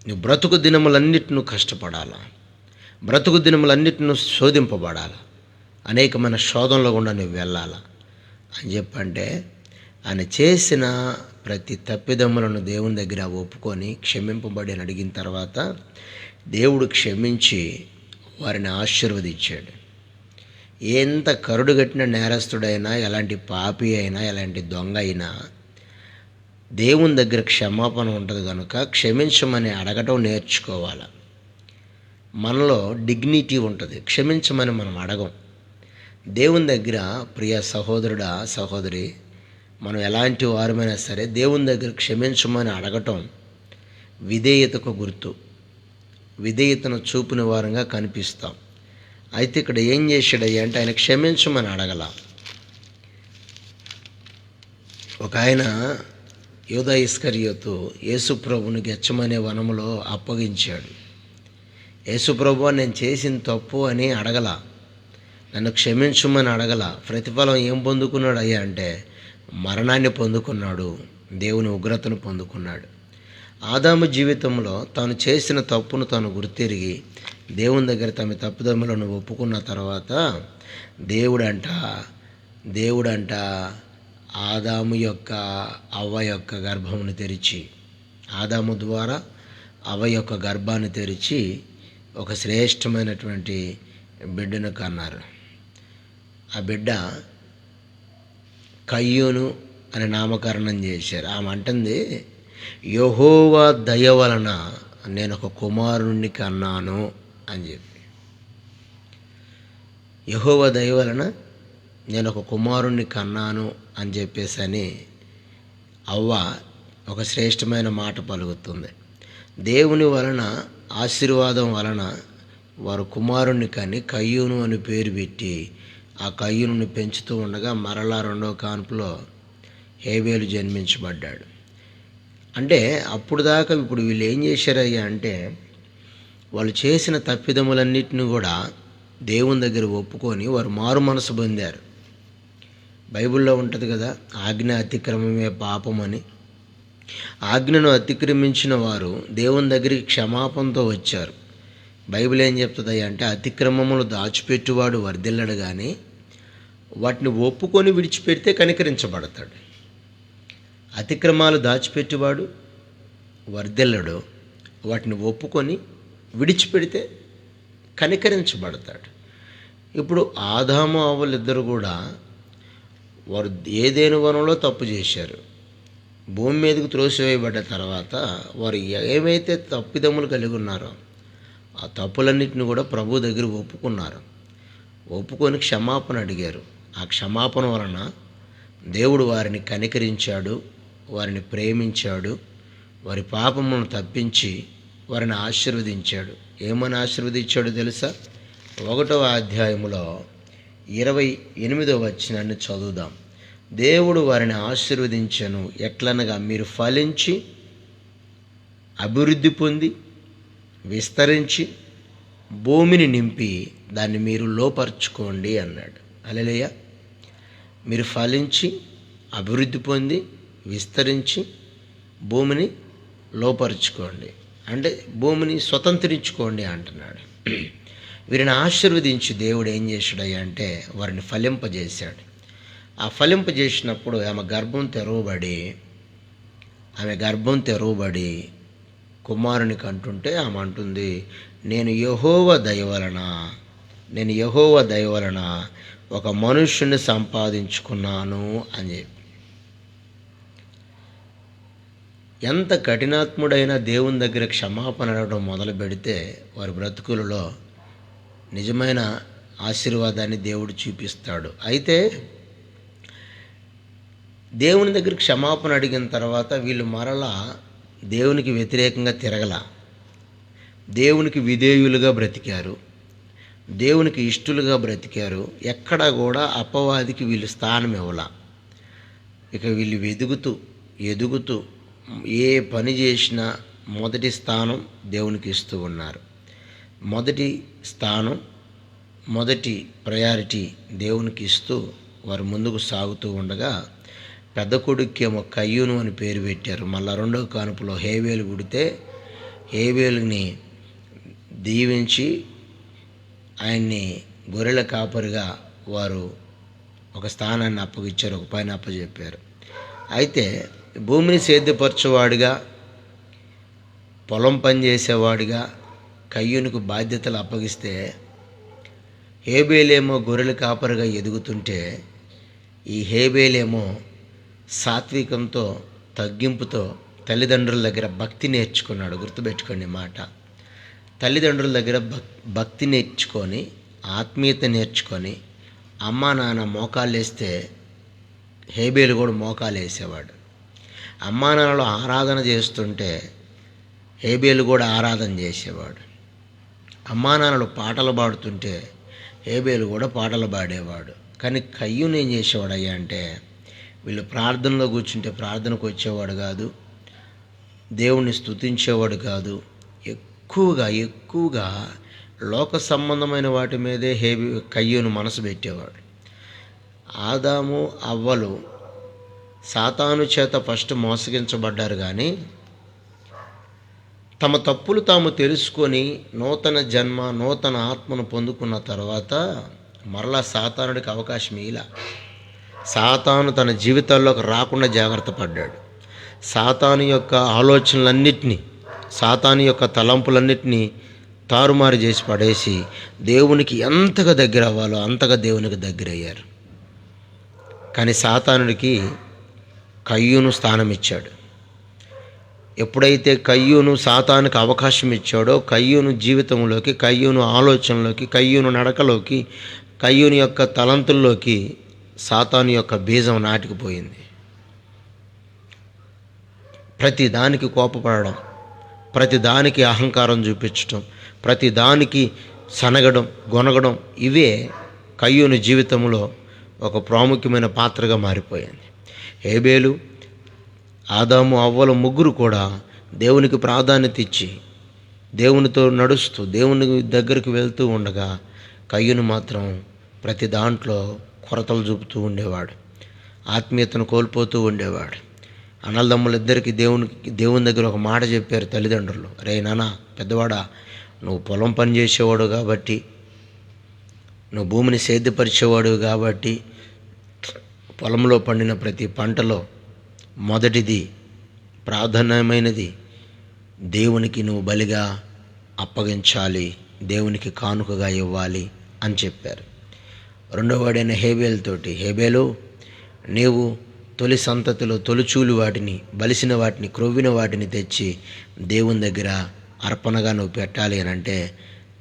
నువ్వు బ్రతుకు దినములన్నిటి నువ్వు కష్టపడాలా, బ్రతుకు దినములన్నిటి నువ్వు శోధింపబడాలా, అనేకమైన శోధనలో గుండా నువ్వు వెళ్ళాలా అని చెప్పంటే ఆయన చేసిన ప్రతి తప్పిదమ్ములను దేవుని దగ్గర ఒప్పుకొని క్షమింపబడి అని అడిగిన తర్వాత దేవుడు క్షమించి వారిని ఆశీర్వదించాడు. ఎంత కరుడుగట్టిన నేరస్తుడైనా, ఎలాంటి పాపి అయినా, ఎలాంటి దొంగ అయినా దేవుని దగ్గర క్షమాపణ ఉంటుంది కనుక క్షమించమని అడగటం నేర్చుకోవాలి. మనలో డిగ్నిటీ ఉంటుంది. క్షమించమని మనం అడగం. దేవుని దగ్గర ప్రియ సహోదరుడా, సహోదరి, మనం ఎలాంటి వారమైనా సరే దేవుని దగ్గర క్షమించమని అడగటం విధేయతకు గుర్తు. విధేయతను చూపిన వారంగా కనిపిస్తాం. అయితే ఇక్కడ ఏం చేశాడయ్యా అంటే ఆయన క్షమించమని అడగల. ఒక ఆయన యూదా ఇస్కరియోతు యేసుప్రభుని గెచ్చమనే వనములో అప్పగించాడు. యేసుప్రభు నేను చేసిన తప్పు అని అడగల, నన్ను క్షమించమని అడగల. ప్రతిఫలం ఏం పొందుకున్నాడు అయ్యా అంటే మరణాన్ని పొందుకున్నాడు, దేవుని ఉగ్రతను పొందుకున్నాడు. ఆదాము జీవితంలో తాను చేసిన తప్పును తాను గుర్తిరిగి దేవుని దగ్గర తమ తప్పుదమ్ములను ఒప్పుకున్న తర్వాత దేవుడంట ఆదాము యొక్క అవ్వ యొక్క గర్భమును తెరిచి, ఆదాము ద్వారా అవ్వ యొక్క గర్భాన్ని తెరిచి ఒక శ్రేష్టమైనటువంటి బిడ్డను కన్నారు. ఆ బిడ్డ కయ్యూను అని నామకరణం చేశారు. ఆమె అంటుంది, యెహోవా దయ వలన నేను ఒక కుమారుణ్ణి కన్నాను అని చెప్పి. యెహోవా దయ వలన నేను ఒక కుమారుణ్ణి కన్నాను అని చెప్పేసి అని అవ్వ ఒక శ్రేష్టమైన మాట పలుకుతుంది. దేవుని వలన ఆశీర్వాదం వలన వారు కుమారుణ్ణి కని కయ్యూను అని పేరు పెట్టి ఆ కయ్యూనుని పెంచుతూ ఉండగా మరలా రెండవ కాన్పులో హేబేలు జన్మించబడ్డాడు. అంటే అప్పుడు దాకా ఇప్పుడు వీళ్ళు ఏం చేశారయ్యా అంటే, వాళ్ళు చేసిన తప్పిదములన్నిటిని కూడా దేవుని దగ్గర ఒప్పుకొని వారు మారు మనసు పొందారు. బైబిల్లో ఉంటుంది కదా, ఆజ్ఞ అతిక్రమమే పాపమని. ఆజ్ఞను అతిక్రమించిన వారు దేవుని దగ్గరికి క్షమాపణతో వచ్చారు. బైబిల్ ఏం చెప్తుంది అంటే, అతిక్రమములు దాచిపెట్టువాడు వర్ధిల్లడు కానీ వాటిని ఒప్పుకొని విడిచిపెడితే కనికరించబడతాడు. అతిక్రమాలు దాచిపెట్టువాడు వర్ధిల్లడు, వాటిని ఒప్పుకొని విడిచిపెడితే కనికరించబడతాడు. ఇప్పుడు ఆదాము అవ్వలు ఇద్దరు కూడా వారు ఏదేను వనంలో తప్పు చేశారు. భూమి మీదకు త్రోసివేయబడ్డ తర్వాత వారు ఏమైతే తప్పిదములు కలిగి ఉన్నారో ఆ తప్పులన్నింటిని కూడా ప్రభు దగ్గర ఒప్పుకున్నారు. ఒప్పుకొని క్షమాపణ అడిగారు. ఆ క్షమాపణ వలన దేవుడు వారిని కనికరించాడు, వారిని ప్రేమించాడు, వారి పాపములను తప్పించి వారిని ఆశీర్వదించాడు. ఏమని ఆశీర్వదించాడో తెలుసా? 1వ అధ్యాయములో 28వ వచనాన్ని చదువుదాం. దేవుడు వారిని ఆశీర్వదించెను ఎట్లనగా, మీరు ఫలించి అభివృద్ధి పొంది విస్తరించి భూమిని నింపి దాన్ని మీరు లోపరుచుకోండి అన్నాడు. హల్లెలూయా. మీరు ఫలించి అభివృద్ధి పొంది విస్తరించి భూమిని లోపరుచుకోండి అంటే భూమిని స్వతంత్రించుకోండి అంటున్నాడు. వీరిని ఆశీర్వదించి దేవుడు ఏం చేశాడయ్యా అంటే వారిని ఫలింపజేశాడు. ఆ ఫలింపజేసినప్పుడు ఆమె గర్భం తెరవబడి కుమారునికి అంటుంటే ఆమె అంటుంది, నేను యెహోవా దయ వలన ఒక మనుష్యుని సంపాదించుకున్నాను అని చెప్పి. ఎంత కఠినాత్ముడైనా దేవుని దగ్గర క్షమాపణ అడగడం మొదలు పెడితే వారి బ్రతుకులలో నిజమైన ఆశీర్వాదాన్ని దేవుడు చూపిస్తాడు. అయితే దేవుని దగ్గర క్షమాపణ అడిగిన తర్వాత వీళ్ళు మరలా దేవునికి వ్యతిరేకంగా తిరగల, దేవునికి విధేయులుగా బ్రతికారు, దేవునికి ఇష్టలుగా బ్రతికారు. ఎక్కడా కూడా అపవాదికి వీళ్ళు స్థానం ఇవ్వాల. ఇక వీళ్ళు ఎదుగుతూ ఏ పని చేసినా మొదటి స్థానం దేవునికి ఇస్తూ ఉన్నారు. మొదటి ప్రయారిటీ దేవునికి ఇస్తూ వారు ముందుకు సాగుతూ ఉండగా పెద్ద కొడుకేమో కయ్యూను అని పేరు పెట్టారు. మళ్ళా రెండవ కానుపులో హేబేలు పుడితే హేబేలుని దీవించి ఆయన్ని గొర్రెల కాపరిగా వారు ఒక స్థానాన్ని అప్పగిచ్చారు, ఒక పైన అప్పచెప్పారు. అయితే భూమిని సేద్యపరచేవాడిగా, పొలం పని చేసేవాడిగా కయ్యూనుకు బాధ్యతలు అప్పగిస్తే హేబేలేమో గొర్రెల కాపరిగా ఎదుగుతుంటే ఈ హేబేలేమో సాత్వికంతో తగ్గింపుతో తల్లిదండ్రుల దగ్గర భక్తి నేర్చుకున్నాడు. గుర్తుపెట్టుకోండి మాట. తల్లిదండ్రుల దగ్గర భక్తి నేర్చుకొని ఆత్మీయత నేర్చుకొని అమ్మా నాన్న మోకాళ్ళు వేస్తే హేబేలు కూడా మోకాలు వేసేవాడు. అమ్మా నాన్నలు ఆరాధన చేస్తుంటే హేబేలు కూడా ఆరాధన చేసేవాడు. అమ్మా నాన్నలు పాటలు పాడుతుంటే హేబేలు కూడా పాటలు పాడేవాడు. కానీ కయ్యూను ఏం చేసేవాడు అయ్యా అంటే, వీళ్ళు ప్రార్థనలో కూర్చుంటే ప్రార్థనకు వచ్చేవాడు కాదు, దేవుణ్ణి స్తుతించేవాడు కాదు. ఎక్కువగా లోక సంబంధమైన వాటి మీదే కయ్యూను మనసు పెట్టేవాడు. ఆదాము అవ్వలు సాతాను చేత ఫస్ట్ మోసగించబడ్డారు, కానీ తమ తప్పులు తాము తెలుసుకొని నూతన జన్మ, నూతన ఆత్మను పొందుకున్న తర్వాత మరలా సాతానుడికి అవకాశం ఇలా. సాతాను తన జీవితాల్లోకి రాకుండా జాగ్రత్త పడ్డాడు. సాతాను యొక్క ఆలోచనలన్నిటినీ, సాతాను యొక్క తలంపులన్నిటినీ తారుమారు చేసి పడేసి దేవునికి ఎంతగా దగ్గర అవ్వాలో అంతగా దేవునికి దగ్గర అయ్యారు. కానీ సాతానుడికి కయ్యూను స్థానం ఇచ్చాడు. ఎప్పుడైతే కయ్యూను సాతానుకి అవకాశం ఇచ్చాడో కయ్యూను జీవితంలోకి, కయ్యూను ఆలోచనలోకి, కయ్యూను నడకలోకి, కయ్యూని యొక్క తలంతుల్లోకి సాతాను యొక్క బీజం నాటికిపోయింది. ప్రతి దానికి కోపపడడం, ప్రతి దానికి అహంకారం చూపించడం, ప్రతి దానికి సనగడం, గొనగడం, ఇవే కయ్యూని జీవితంలో ఒక ప్రాముఖ్యమైన పాత్రగా మారిపోయింది. హేబేలు, ఆదాము, అవ్వలు ముగ్గురు కూడా దేవునికి ప్రాధాన్యత ఇచ్చి దేవునితో నడుస్తూ దేవుని దగ్గరికి వెళ్తూ ఉండగా కయ్యూను మాత్రం ప్రతి దాంట్లో కొరతలు చూపుతూ ఉండేవాడు, ఆత్మీయతను కోల్పోతూ ఉండేవాడు. అన్నదమ్ములిద్దరికీ దేవుని దగ్గర ఒక మాట చెప్పారు తల్లిదండ్రులు, రే నాన్న పెద్దవాడా, నువ్వు పొలం పని చేసేవాడు కాబట్టి, నువ్వు భూమిని సేద్యపరిచేవాడు కాబట్టి, పొలంలో పండిన ప్రతి పంటలో మొదటిది ప్రాధాన్యమైనది దేవునికి నువ్వు బలిగా అప్పగించాలి, దేవునికి కానుకగా ఇవ్వాలి అని చెప్పారు. రెండోవాడైన హేబేలుతోటి, హేబేలు నీవు తొలి సంతతిలో తొలిచూలు వాటిని, బలిసిన వాటిని, క్రొవ్విన వాటిని తెచ్చి దేవుని దగ్గర అర్పణగా నువ్వు పెట్టాలి అని అంటే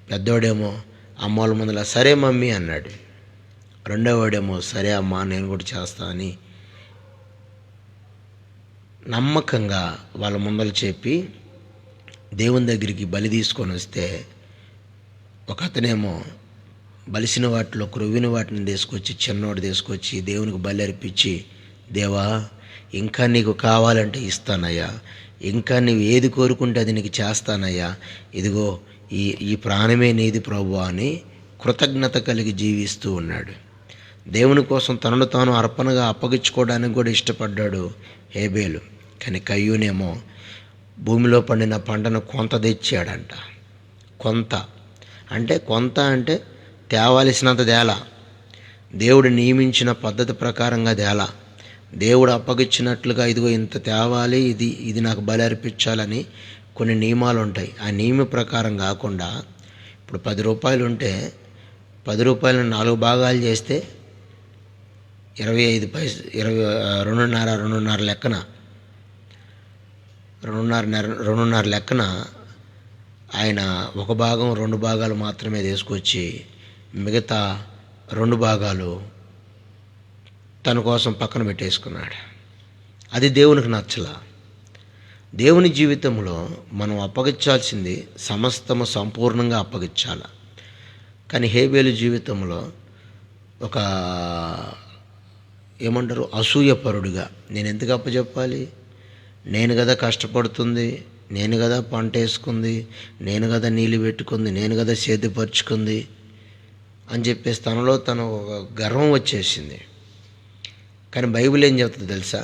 పెద్దోడేమో అమ్మోళ్ళ ముందల సరే మమ్మీ అన్నాడు. రెండోవాడేమో సరే అమ్మా నేను కూడా చేస్తా అని నమ్మకంగా వాళ్ళ ముందలు చెప్పి దేవుని దగ్గరికి బలి తీసుకొని వస్తే ఒక అతనేమో బలిసిన వాటిలో క్రొవ్విన వాటిని తీసుకొచ్చి, చిన్నోడు తీసుకొచ్చి దేవునికి బలి అర్పించి, దేవా ఇంకా నీకు కావాలంటే ఇస్తానయ్యా, ఇంకా నీవు ఏది కోరుకుంటే అది నీకు చేస్తానయ్యా, ఇదిగో ఈ ప్రాణమే నీది ప్రభువా అని కృతజ్ఞత కలిగి జీవిస్తూ ఉన్నాడు. దేవుని కోసం తనను తాను అర్పణగా అప్పగించుకోవడానికి కూడా ఇష్టపడ్డాడు హేబేలు. కానీ కయ్యూనేమో భూమిలో పండిన పంటను కొంత తెచ్చాడంట. కొంత అంటే తేవాల్సినంత తేలా, దేవుడు నియమించిన పద్ధతి ప్రకారంగా తేలా, దేవుడు అప్పగించినట్లుగా ఇదిగో ఇంత తేవాలి, ఇది నాకు బలి అర్పించాలని కొన్ని నియమాలు ఉంటాయి. ఆ నియమ ప్రకారం కాకుండా ఇప్పుడు 10 రూపాయలు ఉంటే 10 రూపాయలను 4 భాగాలు చేస్తే 25 పైసలు, 2.5 లెక్కన 2.5 లెక్కన ఆయన 1 భాగం 2 భాగాలు మాత్రమే తీసుకొచ్చి మిగతా 2 భాగాలు తన కోసం పక్కన పెట్టేసుకున్నాడు. అది దేవునికి నచ్చలా. దేవుని జీవితంలో మనం అప్పగించాల్సింది సమస్తము సంపూర్ణంగా అప్పగించాల. కానీ హేబేలు జీవితంలో ఒక అసూయపరుడుగా, నేను ఎందుకు అప్పచెప్పాలి, నేను కదా కష్టపడుతుంది, నేను కదా పంట వేసుకుంది, నేను కదా నీళ్ళు పెట్టుకుంది, నేను కదా సేద్యపరుచుకుంది అని చెప్పేసి తనలో తను ఒక గర్వం వచ్చేసింది. కానీ బైబిల్ ఏం చెప్తుంది తెలుసా,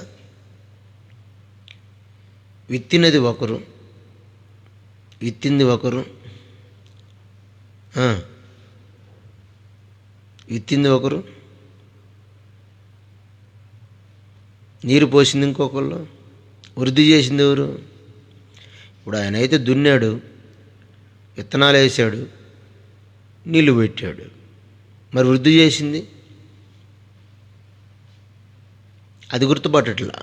విత్తింది ఒకరు నీరు పోసింది ఇంకొకళ్ళు, వృద్ధి చేసింది ఎవరు? ఇప్పుడు ఆయన అయితే దున్నాడు, విత్తనాలు వేసాడు, నీళ్ళు పెట్టాడు, మరి వృద్ధి చేసింది అది గుర్తుపట్టట్లా.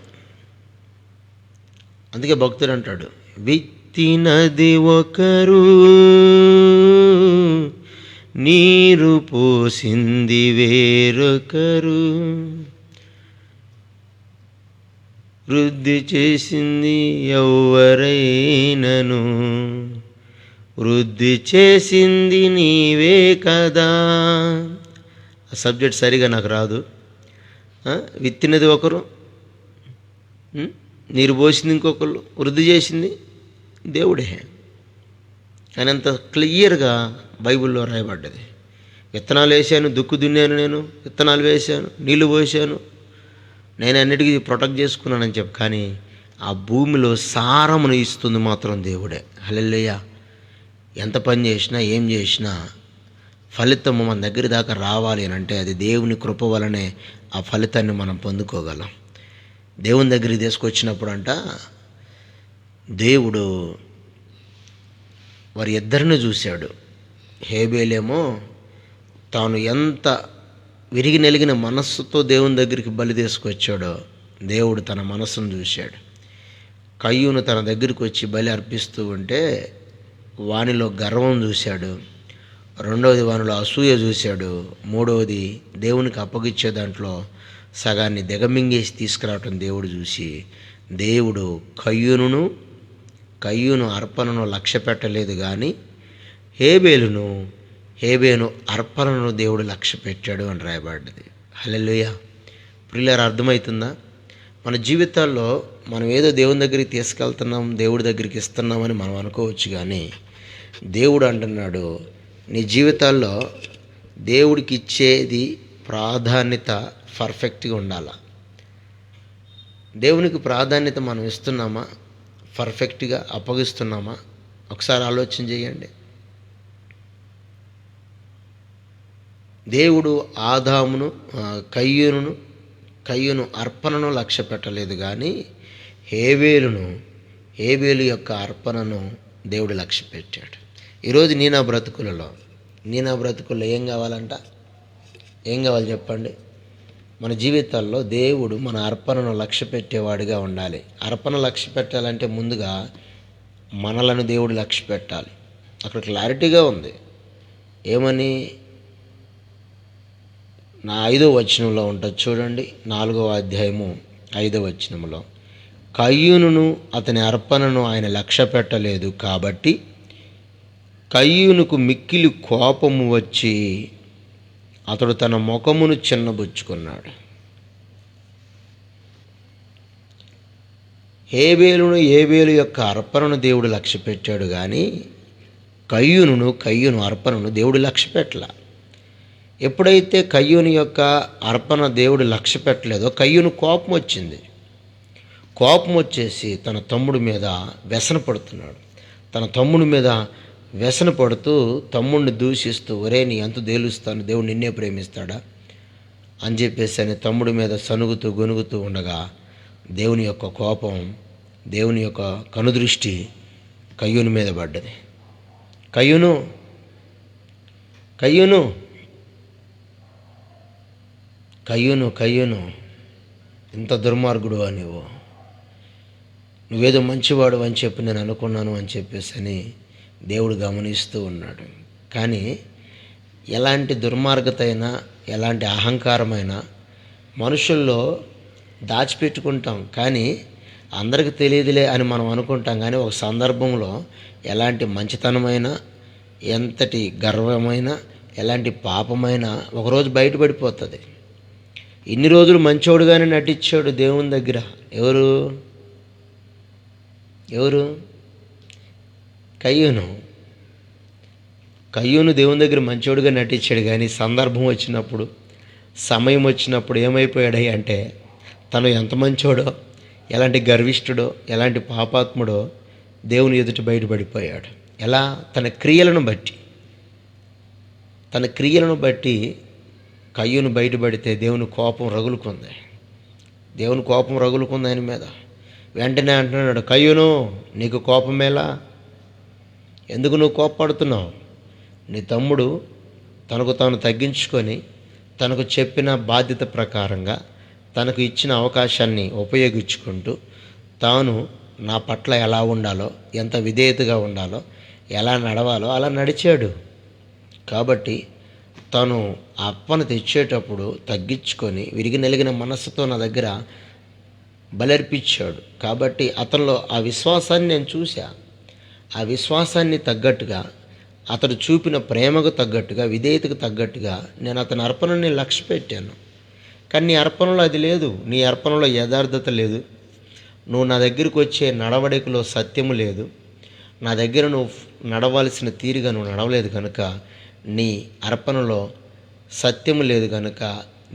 అందుకే భక్తుడు అంటాడు, విత్తినది ఒకరు, నీరు పోసింది వేరొకరు, వృద్ధి చేసింది ఎవరైనను, వృద్ధి చేసింది నీవే కదా. ఆ సబ్జెక్ట్ సరిగా నాకు రాదు. విత్తినది ఒకరు, నీరు పోసింది ఇంకొకళ్ళు, వృద్ధి చేసింది దేవుడే. కానీ అంత క్లియర్గా బైబిల్లో రాయబడ్డది. విత్తనాలు వేసాను, దుక్కు దున్నాను, నేను విత్తనాలు వేసాను, నీళ్లు పోసాను, నేను అన్నిటికీ ప్రొటెక్ట్ చేసుకున్నానని చెప్పి, కానీ ఆ భూమిలో సారమును ఇస్తుంది మాత్రం దేవుడే. హల్లెలూయా. ఎంత పని చేసినా ఏం చేసినా ఫలితము మన దగ్గర దాకా రావాలి అని అంటే అది దేవుని కృప వలనే ఆ ఫలితాన్ని మనం పొందుకోగలం. దేవుని దగ్గరికి తీసుకొచ్చినప్పుడు అంట దేవుడు వారి ఇద్దరిని చూశాడు. హేబేలేమో తాను ఎంత విరిగి నలిగిన మనస్సుతో దేవుని దగ్గరికి బలి తీసుకొచ్చాడో దేవుడు తన మనస్సును చూశాడు. కయ్యూను తన దగ్గరికి వచ్చి బలి అర్పిస్తూ ఉంటే వానిలో గర్వం చూశాడు. రెండవది వానిలో అసూయ చూశాడు. మూడవది దేవునికి అప్పగిచ్చే దాంట్లో సగాన్ని దిగమింగేసి తీసుకురావటం దేవుడు చూసి దేవుడు కయ్యూను అర్పణను లక్ష్య పెట్టలేదు, కానీ హేబేను అర్పణను దేవుడు లక్ష్య పెట్టాడు అని రాయబడ్డది. హల్లెలూయా. ప్రియులారా, అర్థమవుతుందా? మన జీవితాల్లో మనం ఏదో దేవుని దగ్గరికి తీసుకెళ్తున్నాం, దేవుడి దగ్గరికి ఇస్తున్నామని మనం అనుకోవచ్చు, కానీ దేవుడు అంటున్నాడు నీ జీవితాల్లో దేవుడికి ఇచ్చేది ప్రాధాన్యత పర్ఫెక్ట్గా ఉండాలి. దేవునికి ప్రాధాన్యత మనం ఇస్తున్నామా, పర్ఫెక్ట్గా అప్పగిస్తున్నామా? ఒకసారి ఆలోచన చేయండి. దేవుడు కయ్యూను అర్పణను లక్ష్య పెట్టలేదు, కానీ హేబేలు యొక్క అర్పణను దేవుడు లక్ష్య పెట్టాడు. ఈరోజు నీ నా బ్రతుకులలో ఏం కావాలంట? ఏం కావాలి చెప్పండి? మన జీవితాల్లో దేవుడు మన అర్పణను లక్ష్య పెట్టేవాడిగా ఉండాలి. అర్పణ లక్ష్య పెట్టాలంటే ముందుగా మనలను దేవుడు లక్ష్య పెట్టాలి. అక్కడ క్లారిటీగా ఉంది. ఏమని? నా 5వ వచనంలో ఉంటుంది చూడండి. 4వ అధ్యాయము 5వ వచనంలో, కయ్యూనును అతని అర్పణను ఆయన లక్ష్య పెట్టలేదు కాబట్టి కయ్యూనుకు మిక్కిలి కోపము వచ్చి అతడు తన ముఖమును చిన్నబుచ్చుకున్నాడు. హేబేలు యొక్క అర్పణను దేవుడు లక్ష్య పెట్టాడు, కానీ కయ్యూను అర్పణను దేవుడు లక్ష్య పెట్టలా. ఎప్పుడైతే కయ్యూను యొక్క అర్పణ దేవుడు లక్ష్య పెట్టలేదో కయ్యూను కోపం వచ్చింది. కోపం వచ్చేసి తన తమ్ముడి మీద వ్యసన పడుతున్నాడు. తన తమ్ముడి మీద వ్యసన పడుతూ తమ్ముడిని దూషిస్తూ, ఒరే నీ ఎంత తేలుస్తాను, దేవుడు నిన్నే ప్రేమిస్తాడా అని చెప్పేసి అని తమ్ముడి మీద సనుగుతూ గొనుగుతూ ఉండగా దేవుని యొక్క కోపం, దేవుని యొక్క కనుదృష్టి కయ్యూను మీద పడ్డది. కయ్యూను ఇంత దుర్మార్గుడు అని నువ్వేదో మంచివాడు అని చెప్పి నేను అనుకున్నాను అని చెప్పేసి అని దేవుడు గమనిస్తూ ఉన్నాడు. కానీ ఎలాంటి దుర్మార్గత అయినా, ఎలాంటి అహంకారమైనా మనుషుల్లో దాచిపెట్టుకుంటాం, కానీ అందరికి తెలియదులే అని మనం అనుకుంటాం. కానీ ఒక సందర్భంలో ఎలాంటి మంచితనమైనా, ఎంతటి గర్వమైనా, ఎలాంటి పాపమైనా ఒకరోజు బయటపడిపోతుంది. ఇన్ని రోజులు మంచోడుగానే నటించాడు దేవుని దగ్గర. ఎవరు? కయ్యూను దేవుని దగ్గర మంచోడుగా నటించాడు, కానీ సందర్భం వచ్చినప్పుడు, సమయం వచ్చినప్పుడు ఏమైపోయాడు అంటే తను ఎంత మంచోడో, ఎలాంటి గర్విష్ఠుడో, ఎలాంటి పాపాత్ముడో దేవుని ఎదుట బయటపడిపోయాడు. ఎలా? తన క్రియలను బట్టి కయ్యూను బయటపడితే దేవుని కోపం రగులుకుంది. ఆయన మీద. వెంటనే అంటున్నాడు, కయ్యూను నీకు కోపమేలా? ఎందుకు నువ్వు కోపపడుతున్నావు? నీ తమ్ముడు తనకు తాను తగ్గించుకొని తనకు చెప్పిన బాధ్యత ప్రకారంగా తనకు ఇచ్చిన అవకాశాన్ని ఉపయోగించుకుంటూ తాను నా పట్ల ఎలా ఉండాలో, ఎంత విధేయతగా ఉండాలో, ఎలా నడవాలో అలా నడిచాడు. కాబట్టి తను అప్పన తెచ్చేటప్పుడు తగ్గించుకొని విరిగి నలిగిన మనస్సుతో నా దగ్గర బలర్పించాడు. కాబట్టి అతనిలో ఆ విశ్వాసాన్ని నేను చూశా. ఆ విశ్వాసాన్ని తగ్గట్టుగా, అతడు చూపిన ప్రేమకు తగ్గట్టుగా, విధేయతకు తగ్గట్టుగా నేను అతని అర్పణని లక్ష్య పెట్టాను. కానీ నీ అర్పణలో అది లేదు. నీ అర్పణలో యథార్థత లేదు. నువ్వు నా దగ్గరికి వచ్చే నడవడికలో సత్యము లేదు. నా దగ్గర నువ్వు నడవలసిన తీరుగా నువ్వు నడవలేదు కనుక, నీ అర్పణలో సత్యము లేదు కనుక,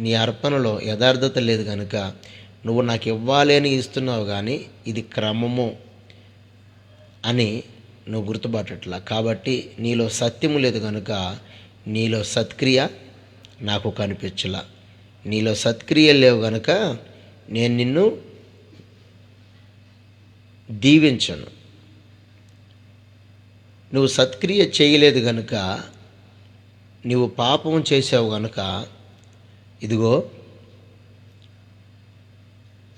నీ అర్పణలో యథార్థత లేదు కనుక నువ్వు నాకు ఇవ్వాలి అని ఇస్తున్నావు, కానీ ఇది క్రమము అని నువ్వు గుర్తుపట్టట్లా. కాబట్టి నీలో సత్యము లేదు కనుక నీలో సత్క్రియ నాకు కనిపించలా. నీలో సత్క్రియలు లేవు కనుక నేను నిన్ను దీవించను. నువ్వు సత్క్రియ చేయలేదు గనుక, నువ్వు పాపం చేసావు గనుక, ఇదిగో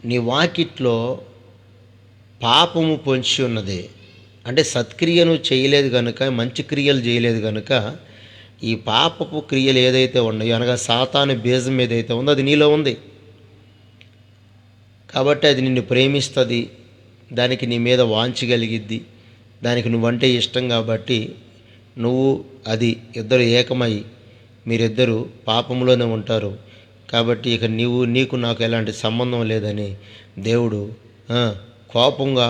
నీ వాకిట్లో పాపము పొంచి ఉన్నది. అంటే సత్క్రియను చేయలేదు కనుక, మంచి క్రియలు చేయలేదు కనుక, ఈ పాపపు క్రియలు ఏదైతే ఉన్నాయో, అనగా సాతాను బీజం ఏదైతే ఉందో అది నీలో ఉంది. కాబట్టి అది నిన్ను ప్రేమిస్తుంది, దానికి నీ మీద వాంచగలిగిద్ది, దానికి నువ్వంటే ఇష్టం. కాబట్టి నువ్వు అది ఇద్దరు ఏకమై మీరిద్దరూ పాపంలోనే ఉంటారు. కాబట్టి ఇక నీకు నాకు ఎలాంటి సంబంధం లేదని దేవుడు కోపంగా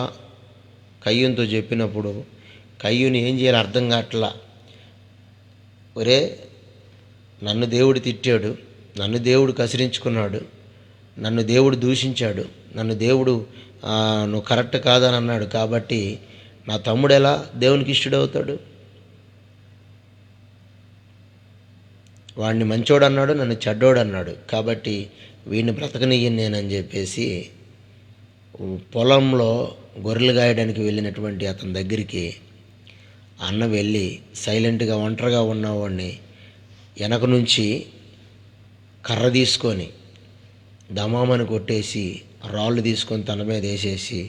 కయ్యూనుతో చెప్పినప్పుడు, కయ్యూను ఏం చేయాలి అర్థం కావట్లా. ఒరే, నన్ను దేవుడు తిట్టాడు, నన్ను దేవుడు కసిరించుకున్నాడు, నన్ను దేవుడు దూషించాడు, నన్ను దేవుడు నువ్వు కరెక్ట్ కాదని అన్నాడు. కాబట్టి నా తమ్ముడు ఎలా దేవునికి ఇష్టడవుతాడు? వాడిని మంచోడు అన్నాడు, నన్ను చెడ్డోడు అన్నాడు. కాబట్టి వీడిని బ్రతకనియ్యను నేనని చెప్పేసి పొలంలో గొర్రెలు గాయడానికి వెళ్ళినటువంటి అతని దగ్గరికి అన్న వెళ్ళి సైలెంట్గా ఒంటరిగా ఉన్నవాడిని వెనక నుంచి కర్ర తీసుకొని దమామని కొట్టేసి రాళ్ళు తీసుకొని తన మీద వేసేసి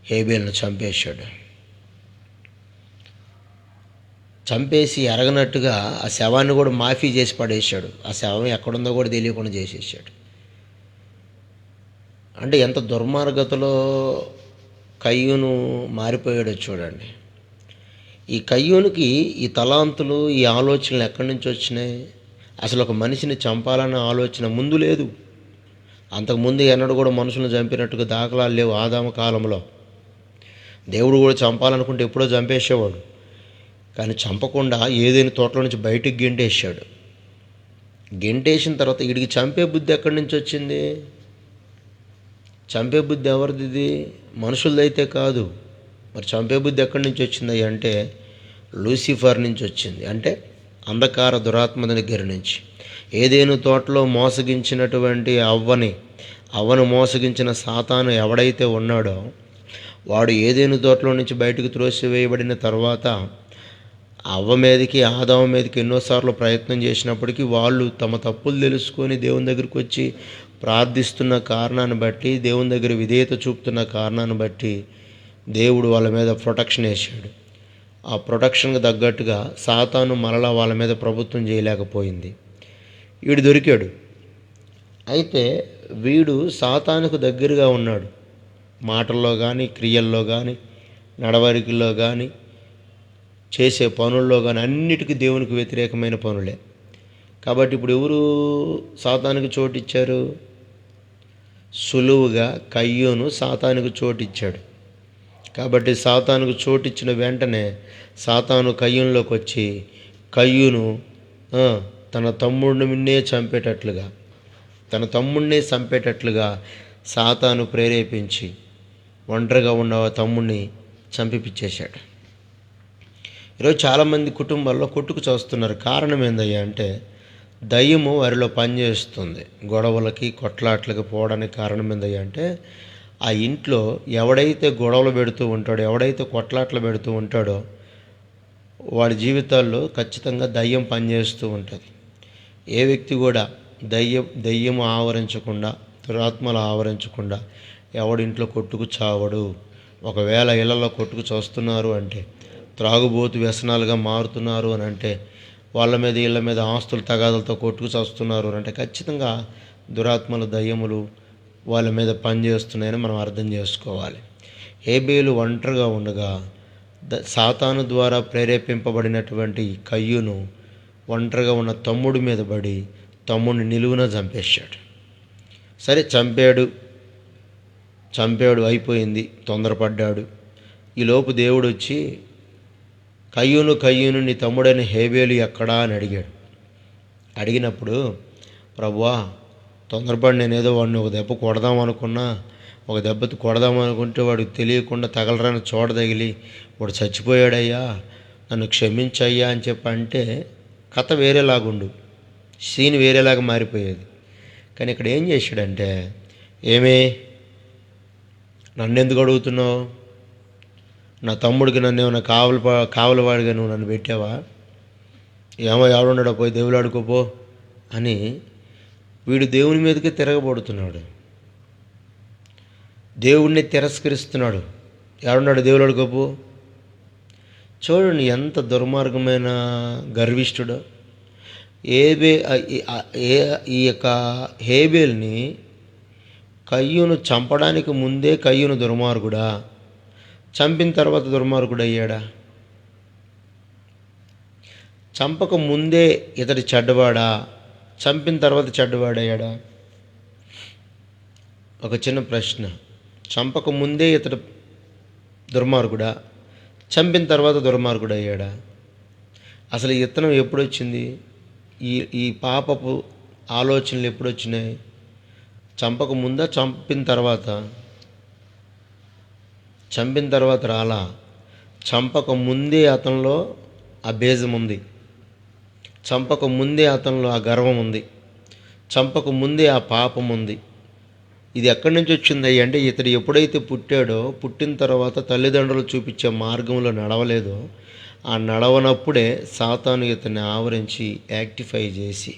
హేబేలును చంపేశాడు. చంపేసి ఎరగనట్టుగా ఆ శవాన్ని కూడా మాఫీ చేసి పడేశాడు. ఆ శవం ఎక్కడుందో కూడా తెలియకుండా చేసేసాడు. అంటే ఎంత దుర్మార్గతలో కయ్యూను మారిపోయాడో చూడండి. ఈ కయ్యూనుకి ఈ తలాంతులు, ఈ ఆలోచనలు ఎక్కడి నుంచి వచ్చినాయి? అసలు ఒక మనిషిని చంపాలన్న ఆలోచన ముందు లేదు. అంతకుముందు ఎన్నడూ కూడా మనుషులను చంపినట్టుగా దాఖలాలు లేవు. ఆదాము కాలంలో దేవుడు కూడా చంపాలనుకుంటే ఎప్పుడో చంపేసేవాడు. కానీ చంపకుండా ఏదైనా తోటలో నుంచి బయటికి గెంటేసాడు. గెంటేసిన తర్వాత వీడికి చంపే బుద్ధి ఎక్కడి నుంచి వచ్చింది? చంపే బుద్ధి ఎవరిది? ఇది మనుషులదైతే కాదు. మరి చంపే బుద్ధి ఎక్కడి నుంచి వచ్చింది అంటే లూసిఫర్ నుంచి వచ్చింది. అంటే అంధకార దురాత్మ దగ్గర నుంచి. ఏదేను తోటలో మోసగించినటువంటి అవ్వను మోసగించిన సాతాను ఎవడైతే ఉన్నాడో వాడు ఏదేను తోటలో నుంచి బయటకు త్రోసివేయబడిన తర్వాత అవ్వ మీదకి, ఆదాము మీదకి ఎన్నోసార్లు ప్రయత్నం చేసినప్పటికీ వాళ్ళు తమ తప్పులు తెలుసుకొని దేవుని దగ్గరికి వచ్చి ప్రార్థిస్తున్న కారణాన్ని బట్టి, దేవుని దగ్గర విధేయత చూపుతున్న కారణాన్ని బట్టి దేవుడు వాళ్ళ మీద ప్రొటెక్షన్ వేసాడు. ఆ ప్రొటెక్షన్కి తగ్గట్టుగా సాతాను మరలా వాళ్ళ మీద ప్రభుత్వం చేయలేకపోయింది. వీడు దొరికాడు. అయితే వీడు సాతానుకు దగ్గరగా ఉన్నాడు. మాటల్లో కానీ, క్రియల్లో కానీ, నడవడికల్లో కానీ, చేసే పనుల్లో కానీ అన్నిటికీ దేవునికి వ్యతిరేకమైన పనులే. కాబట్టి ఇప్పుడు ఎవరు సాతానుకు చోటిచ్చారు? సులువుగా కయ్యూను సాతానుకు చోటిచ్చాడు. కాబట్టి సాతానుకు చోటిచ్చిన వెంటనే సాతాను కయ్యూనులోకి వచ్చి కయ్యూను తన తమ్ముడినే చంపేటట్లుగా సాతాను ప్రేరేపించి ఒంటరిగా ఉన్న తమ్ముడిని చంపిపిచ్చేశాడు. ఈరోజు చాలామంది కుటుంబాల్లో కొట్టుకు చూస్తున్నారు. కారణం ఏందయ్యా అంటే దయ్యము వారిలో పనిచేస్తుంది. గొడవలకి, కొట్లాట్లకి పోవడానికి కారణం ఏందయ్యా అంటే ఆ ఇంట్లో ఎవడైతే గొడవలు పెడుతూ ఉంటాడో, ఎవడైతే కొట్లాట్లు పెడుతూ ఉంటాడో వాడి జీవితాల్లో ఖచ్చితంగా దయ్యం పనిచేస్తూ ఉంటుంది. ఏ వ్యక్తి కూడా దయ్యము ఆవరించకుండా, దురాత్మలు ఆవరించకుండా ఎవడింట్లో కొట్టుకు చావడు. ఒకవేళ ఇళ్లలో కొట్టుకు చూస్తున్నారు అంటే, త్రాగుబోతు వ్యసనాలుగా మారుతున్నారు అని అంటే, వాళ్ళ మీద ఇళ్ళ మీద ఆస్తులు తగాదాలతో కొట్టుకు చస్తున్నారు అని అంటే ఖచ్చితంగా దురాత్మలు, దయ్యములు వాళ్ళ మీద పనిచేస్తున్నాయని మనం అర్థం చేసుకోవాలి. హేబేలు ఒంటరిగా ఉండగా సాతాను ద్వారా ప్రేరేపింపబడినటువంటి కయ్యూను ఒంటరిగా ఉన్న తమ్ముడి మీద పడి తమ్ముడిని నిలువున చంపేశాడు. సరే, చంపాడు అయిపోయింది, తొందరపడ్డాడు. ఈలోపు దేవుడు వచ్చి కయ్యూను నీ తమ్ముడైన హేబేలు ఎక్కడా అని అడిగాడు. అడిగినప్పుడు, ప్రభువా, తొందరపడి నేనేదో వాడిని ఒక దెబ్బ కొడదామనుకుంటే వాడికి తెలియకుండా తగలరాని చోట తగిలి వాడు చచ్చిపోయాడయ్యా, నన్ను క్షమించయ్యా అని అంటే కథ వేరేలాగుండు, సీన్ వేరేలాగా మారిపోయేది. కానీ ఇక్కడ ఏం చేశాడంటే, నన్నెందుకు అడుగుతున్నావు? నా తమ్ముడికి నన్ను ఏమైనా కావలవాడిగా నువ్వు నన్ను పెట్టావా? ఏమో ఎవడున్నాడో పోయి దేవుడు ఆడుకోపో అని వీడు దేవుని మీదకి తిరగబడుతున్నాడు, దేవుణ్ణి తిరస్కరిస్తున్నాడు. ఎవడున్నాడు దేవుడు ఆడుకోపో. చూడండి ఎంత దుర్మార్గమైన గర్విష్ఠుడో. ఈ యొక్క హేబేల్ని కయ్యూను చంపడానికి ముందే కయ్యూను దుర్మార్గుడా, చంపిన తర్వాత దుర్మార్గుడు అయ్యాడా? చంపక ముందే ఇతడు చెడ్డవాడా, చంపిన తర్వాత చెడ్డవాడయ్యాడా? ఒక చిన్న ప్రశ్న. చంపక ముందే ఇతడు దుర్మార్గుడా, చంపిన తర్వాత దుర్మార్గుడు అయ్యాడా? అసలు ఈ ఇత్తనం ఎప్పుడు వచ్చింది? ఈ పాపపు ఆలోచనలు ఎప్పుడు వచ్చినాయి? చంపక ముందా, చంపిన తర్వాత? చంపిన తర్వాత రాలా. చంపక ముందే అతనిలో ఆ బీజం ఉంది, చంపక ముందే అతనిలో ఆ గర్వం ఉంది, చంపక ముందే ఆ పాపం ఉంది. ఇది ఎక్కడి నుంచి వచ్చింది అంటే ఇతడు ఎప్పుడైతే పుట్టాడో, పుట్టిన తర్వాత తల్లిదండ్రులు చూపించే మార్గంలో నడవలేదో, ఆ నడవనప్పుడే సాతాను ఇతన్ని ఆవరించి యాక్టిఫై చేసి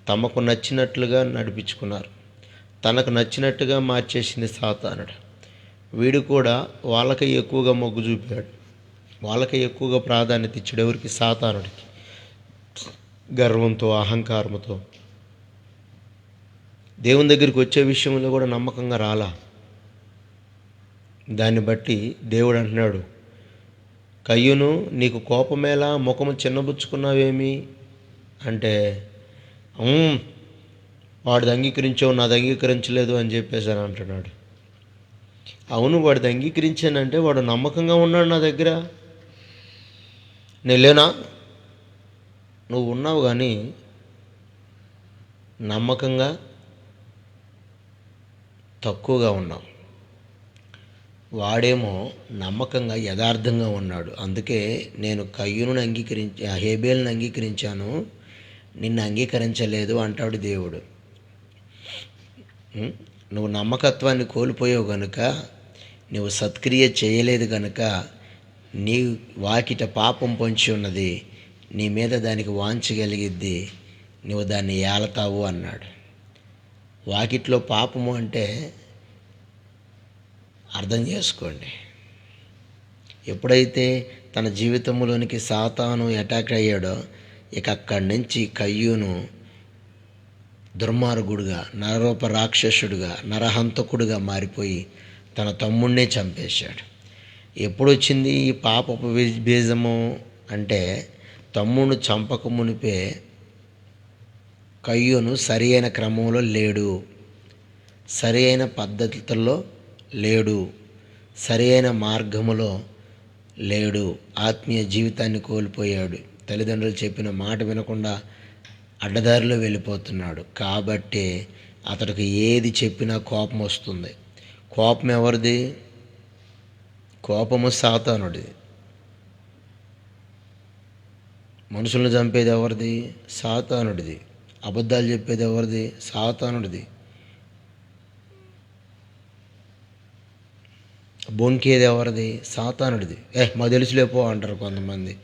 తమకు నచ్చినట్లుగా నడిపించుకున్నారు. తనకు నచ్చినట్టుగా మార్చేసింది సాతానుడు. వీడు కూడా వాళ్ళకి ఎక్కువగా మొగ్గు చూపాడు, వాళ్ళకి ఎక్కువగా ప్రాధాన్యత ఇచ్చాడు. ఎవరికి? సాతానుడికి. గర్వంతో, అహంకారంతో దేవుని దగ్గరికి వచ్చే విషయంలో కూడా నమ్మకంగా రాలా. దాన్ని బట్టి దేవుడు అంటున్నాడు, కయ్యూను నీకు కోపమేలా, ముఖము చిన్నబుచ్చుకున్నావేమి అంటే, వాడిది అంగీకరించావు, నాది అంగీకరించలేదు అని చెప్పేసి అని అంటున్నాడు. అవును, వాడిది అంగీకరించానంటే వాడు నమ్మకంగా ఉన్నాడు నా దగ్గర. నేను లేనా? నువ్వు ఉన్నావు కానీ నమ్మకంగా తక్కువగా ఉన్నావు. వాడేమో నమ్మకంగా యథార్థంగా ఉన్నాడు. అందుకే నేను కయ్యూను హేబేల్ని అంగీకరించాను, నిన్ను అంగీకరించలేదు అంటాడు దేవుడు. నువ్వు నమ్మకత్వాన్ని కోల్పోయావు కనుక, నువ్వు సత్క్రియ చేయలేదు కనుక నీ వాకిట పాపం పొంచి ఉన్నది, నీ మీద దానికి వాంచగలిగిద్ది, నువ్వు దాన్ని ఏలతావు అన్నాడు. వాకిట్లో పాపము అంటే అర్థం చేసుకోండి. ఎప్పుడైతే తన జీవితంలోనికి సాతాను అటాక్ అయ్యాడో, ఇక అక్కడి నుంచి కయ్యూను దుర్మార్గుడుగా, నరరూప రాక్షసుడుగా, నరహంతకుడుగా మారిపోయి తన తమ్ముడినే చంపేశాడు. ఎప్పుడు వచ్చింది ఈ పాపపు బీజము అంటే, తమ్ముడు చంపక మునిపే కయ్యూను సరి అయిన క్రమంలో లేడు, సరి అయిన పద్ధతుల్లో లేడు, సరి అయిన మార్గములో లేడు, ఆత్మీయ జీవితాన్ని కోల్పోయాడు. తల్లిదండ్రులు చెప్పిన మాట వినకుండా అడ్డదారిలో వెళ్ళిపోతున్నాడు. కాబట్టి అతడికి ఏది చెప్పినా కోపం వస్తుంది. కోపం ఎవరిది? కోపము సాతానుడిది. మనుషులను చంపేది ఎవరిది? సాతానుడిది. అబద్ధాలు చెప్పేది ఎవరిది? సాతానుడిది. బొంకేది ఎవరిది? సాతానుడిది. మాకు తెలుసులేపో అంటారు కొంతమంది.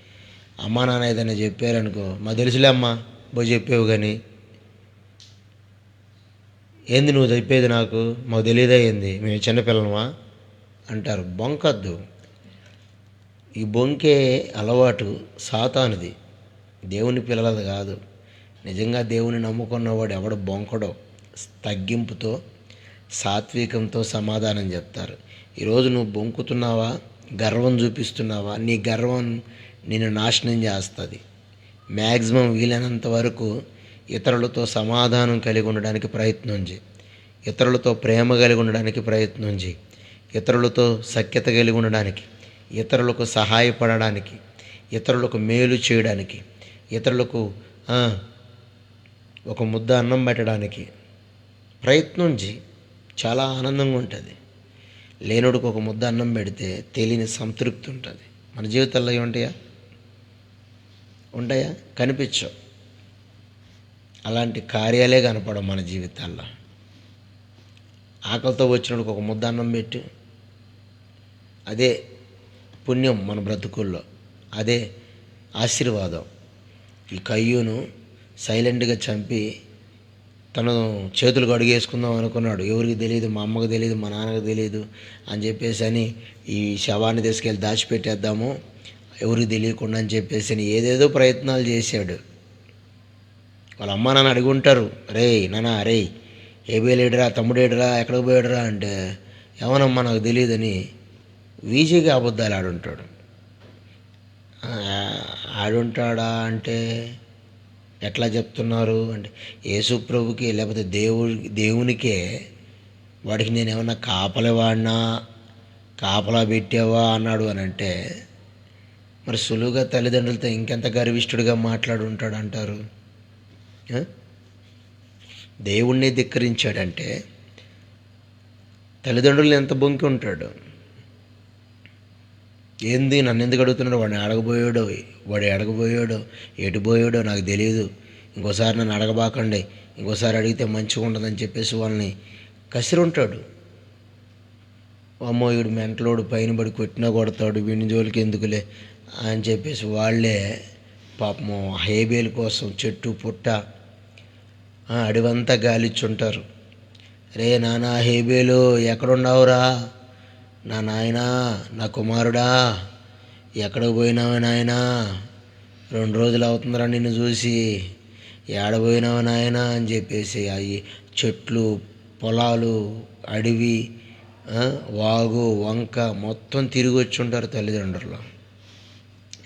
అమ్మా నాన్న ఏదైనా చెప్పారనుకో, మాకు తెలుసులే అమ్మా పోయి చెప్పేవు కానీ ఏంది నువ్వు చెప్పేది, మాకు తెలియదా ఏంది, మేము చిన్నపిల్లలమా అంటారు. బొంకద్దు. ఈ బొంకే అలవాటు సాతానుది, దేవుని పిల్లలది కాదు. నిజంగా దేవుని నమ్ముకున్నవాడు ఎవడు బొంకడో. తగ్గింపుతో, సాత్వికంతో సమాధానం చెప్తారు. ఈరోజు నువ్వు బొంకుతున్నావా, గర్వం చూపిస్తున్నావా? నీ గర్వం నిన్ను నాశనం చేస్తుంది. మ్యాక్సిమం వీలైనంత వరకు ఇతరులతో సమాధానం కలిగి ఉండడానికి ప్రయత్నం చేయి, ఇతరులతో ప్రేమ కలిగి ఉండడానికి ప్రయత్నం చేయి, ఇతరులతో సఖ్యత కలిగి ఉండడానికి, ఇతరులకు సహాయపడడానికి, ఇతరులకు మేలు చేయడానికి, ఇతరులకు ఒక ముద్ద అన్నం పెట్టడానికి ప్రయత్నం చేయి. చాలా ఆనందంగా ఉంటుంది. లేనుడికి ఒక ముద్ద అన్నం పెడితే తెలియని సంతృప్తి ఉంటుంది. మన జీవితాల్లో ఉంటాయా? కనిపించవు. అలాంటి కార్యాలే కనపడవు మన జీవితాల్లో. ఆకలితో వచ్చినోడికి ఒక ముద్ద అన్నం పెట్టి, అదే పుణ్యం మన బ్రతుకుల్లో, అదే ఆశీర్వాదం. ఈ కయ్యూను సైలెంట్గా చంపి తను చేతులు కడిగేసుకుందాం అనుకున్నాడు. ఎవరికి తెలియదు, మా అమ్మకు తెలియదు, మా నాన్నకు తెలియదు అని చెప్పేసి అని ఈ శవాన్ని తీసుకెళ్ళి దాచిపెట్టేద్దాము ఎవరికి తెలియకుండా అని చెప్పేసి అని ఏదేదో ప్రయత్నాలు చేశాడు. వాళ్ళ అమ్మ నాన్న అడిగి ఉంటారు, రే నాన్న రే ఏబేలేడురా, తమ్ముడేడురా, ఎక్కడికి పోయాడురా అంటే ఏమనమ్మా నాకు తెలియదని వీజీగా అబద్ధాలు ఆడుంటాడు. ఆడుంటాడా అంటే ఎట్లా చెప్తున్నారు అంటే, యేసు ప్రభుకి లేకపోతే దేవునికే వాడికి నేను ఏమన్నా కాపలేవాడినా, కాపలా పెట్టావా అన్నాడు అని అంటే, మరి సులువుగా తల్లిదండ్రులతో ఇంకెంత గర్విష్ఠుడిగా మాట్లాడుంటాడు అంటారు. దేవుణ్ణి ధిక్కరించాడంటే తల్లిదండ్రులు ఎంత బొంకి ఉంటాడు. ఏంది నన్ను ఎందుకు అడుగుతున్నాడు, వాడిని అడగబోయాడో ఎటుపోయాడో నాకు తెలియదు, ఇంకోసారి నన్ను అడగబాకండి, ఇంకోసారి అడిగితే మంచిగా ఉండదని చెప్పేసి వాళ్ళని కసిరుంటాడు. అమ్మో వీడు మెంటలోడు, పైన పడి కొట్టినా కొడతాడు, వీడిని జోలికి ఎందుకులే అని చెప్పేసి వాళ్ళే పాపము హేబేలు కోసం చెట్టు పుట్ట అడివంతా గాలిచ్చుంటారు. రే నానా హేబేలు ఎక్కడున్నావురా, నా నాయనా, నా కుమారుడా, ఎక్కడికి పోయినావా నాయనా, 2 రోజులు అవుతుందిరా నిన్ను చూసి, ఏడపోయినావా నాయనా అని చెప్పేసి అవి చెట్లు, పొలాలు, అడవి, వాగు, వంక మొత్తం తిరిగి వచ్చి ఉంటారు తల్లిదండ్రులు.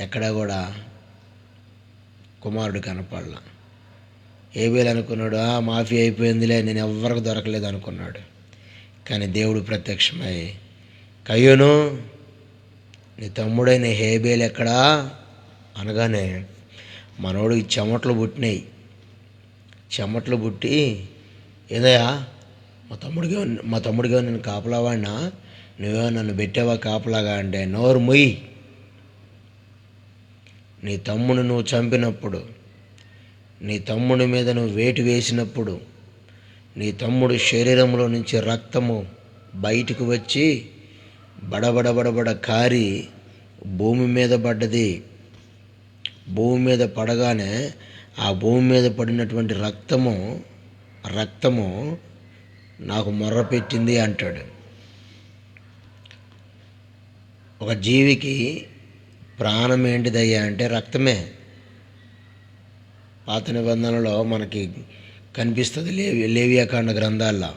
ఎక్కడా కూడా కుమారుడు కనపడలా. హేబేలు అనుకున్నాడు, మాఫీ అయిపోయిందిలే, నేను ఎవ్వరికి దొరకలేదు అనుకున్నాడు. కానీ దేవుడు ప్రత్యక్షమై, కయ్యూను నీ తమ్ముడైన హేబేలు ఎక్కడా అనగానే మనోడికి చెమటలు పుట్టి, ఏదయ్యా మా తమ్ముడిగా నేను కాపలావాడినా, నువ్వే నన్ను పెట్టావా కాపలాగా అంటే, నోరు మొయ్యి, నీ తమ్ముడు నువ్వు చంపినప్పుడు, నీ తమ్ముడి మీద నువ్వు వేటు వేసినప్పుడు, నీ తమ్ముడు శరీరంలో నుంచి రక్తము బయటికి వచ్చి బడబడ కారి భూమి మీద పడ్డది. భూమి మీద పడగానే ఆ భూమి మీద పడినటువంటి రక్తము నాకు మొర్రపెట్టింది అంటాడు. ఒక జీవికి ప్రాణం ఏంటిదయ్యా అంటే రక్తమే. పాత నిబంధనలో మనకి కనిపిస్తుంది లేవియాకాండ గ్రంథాల్లో.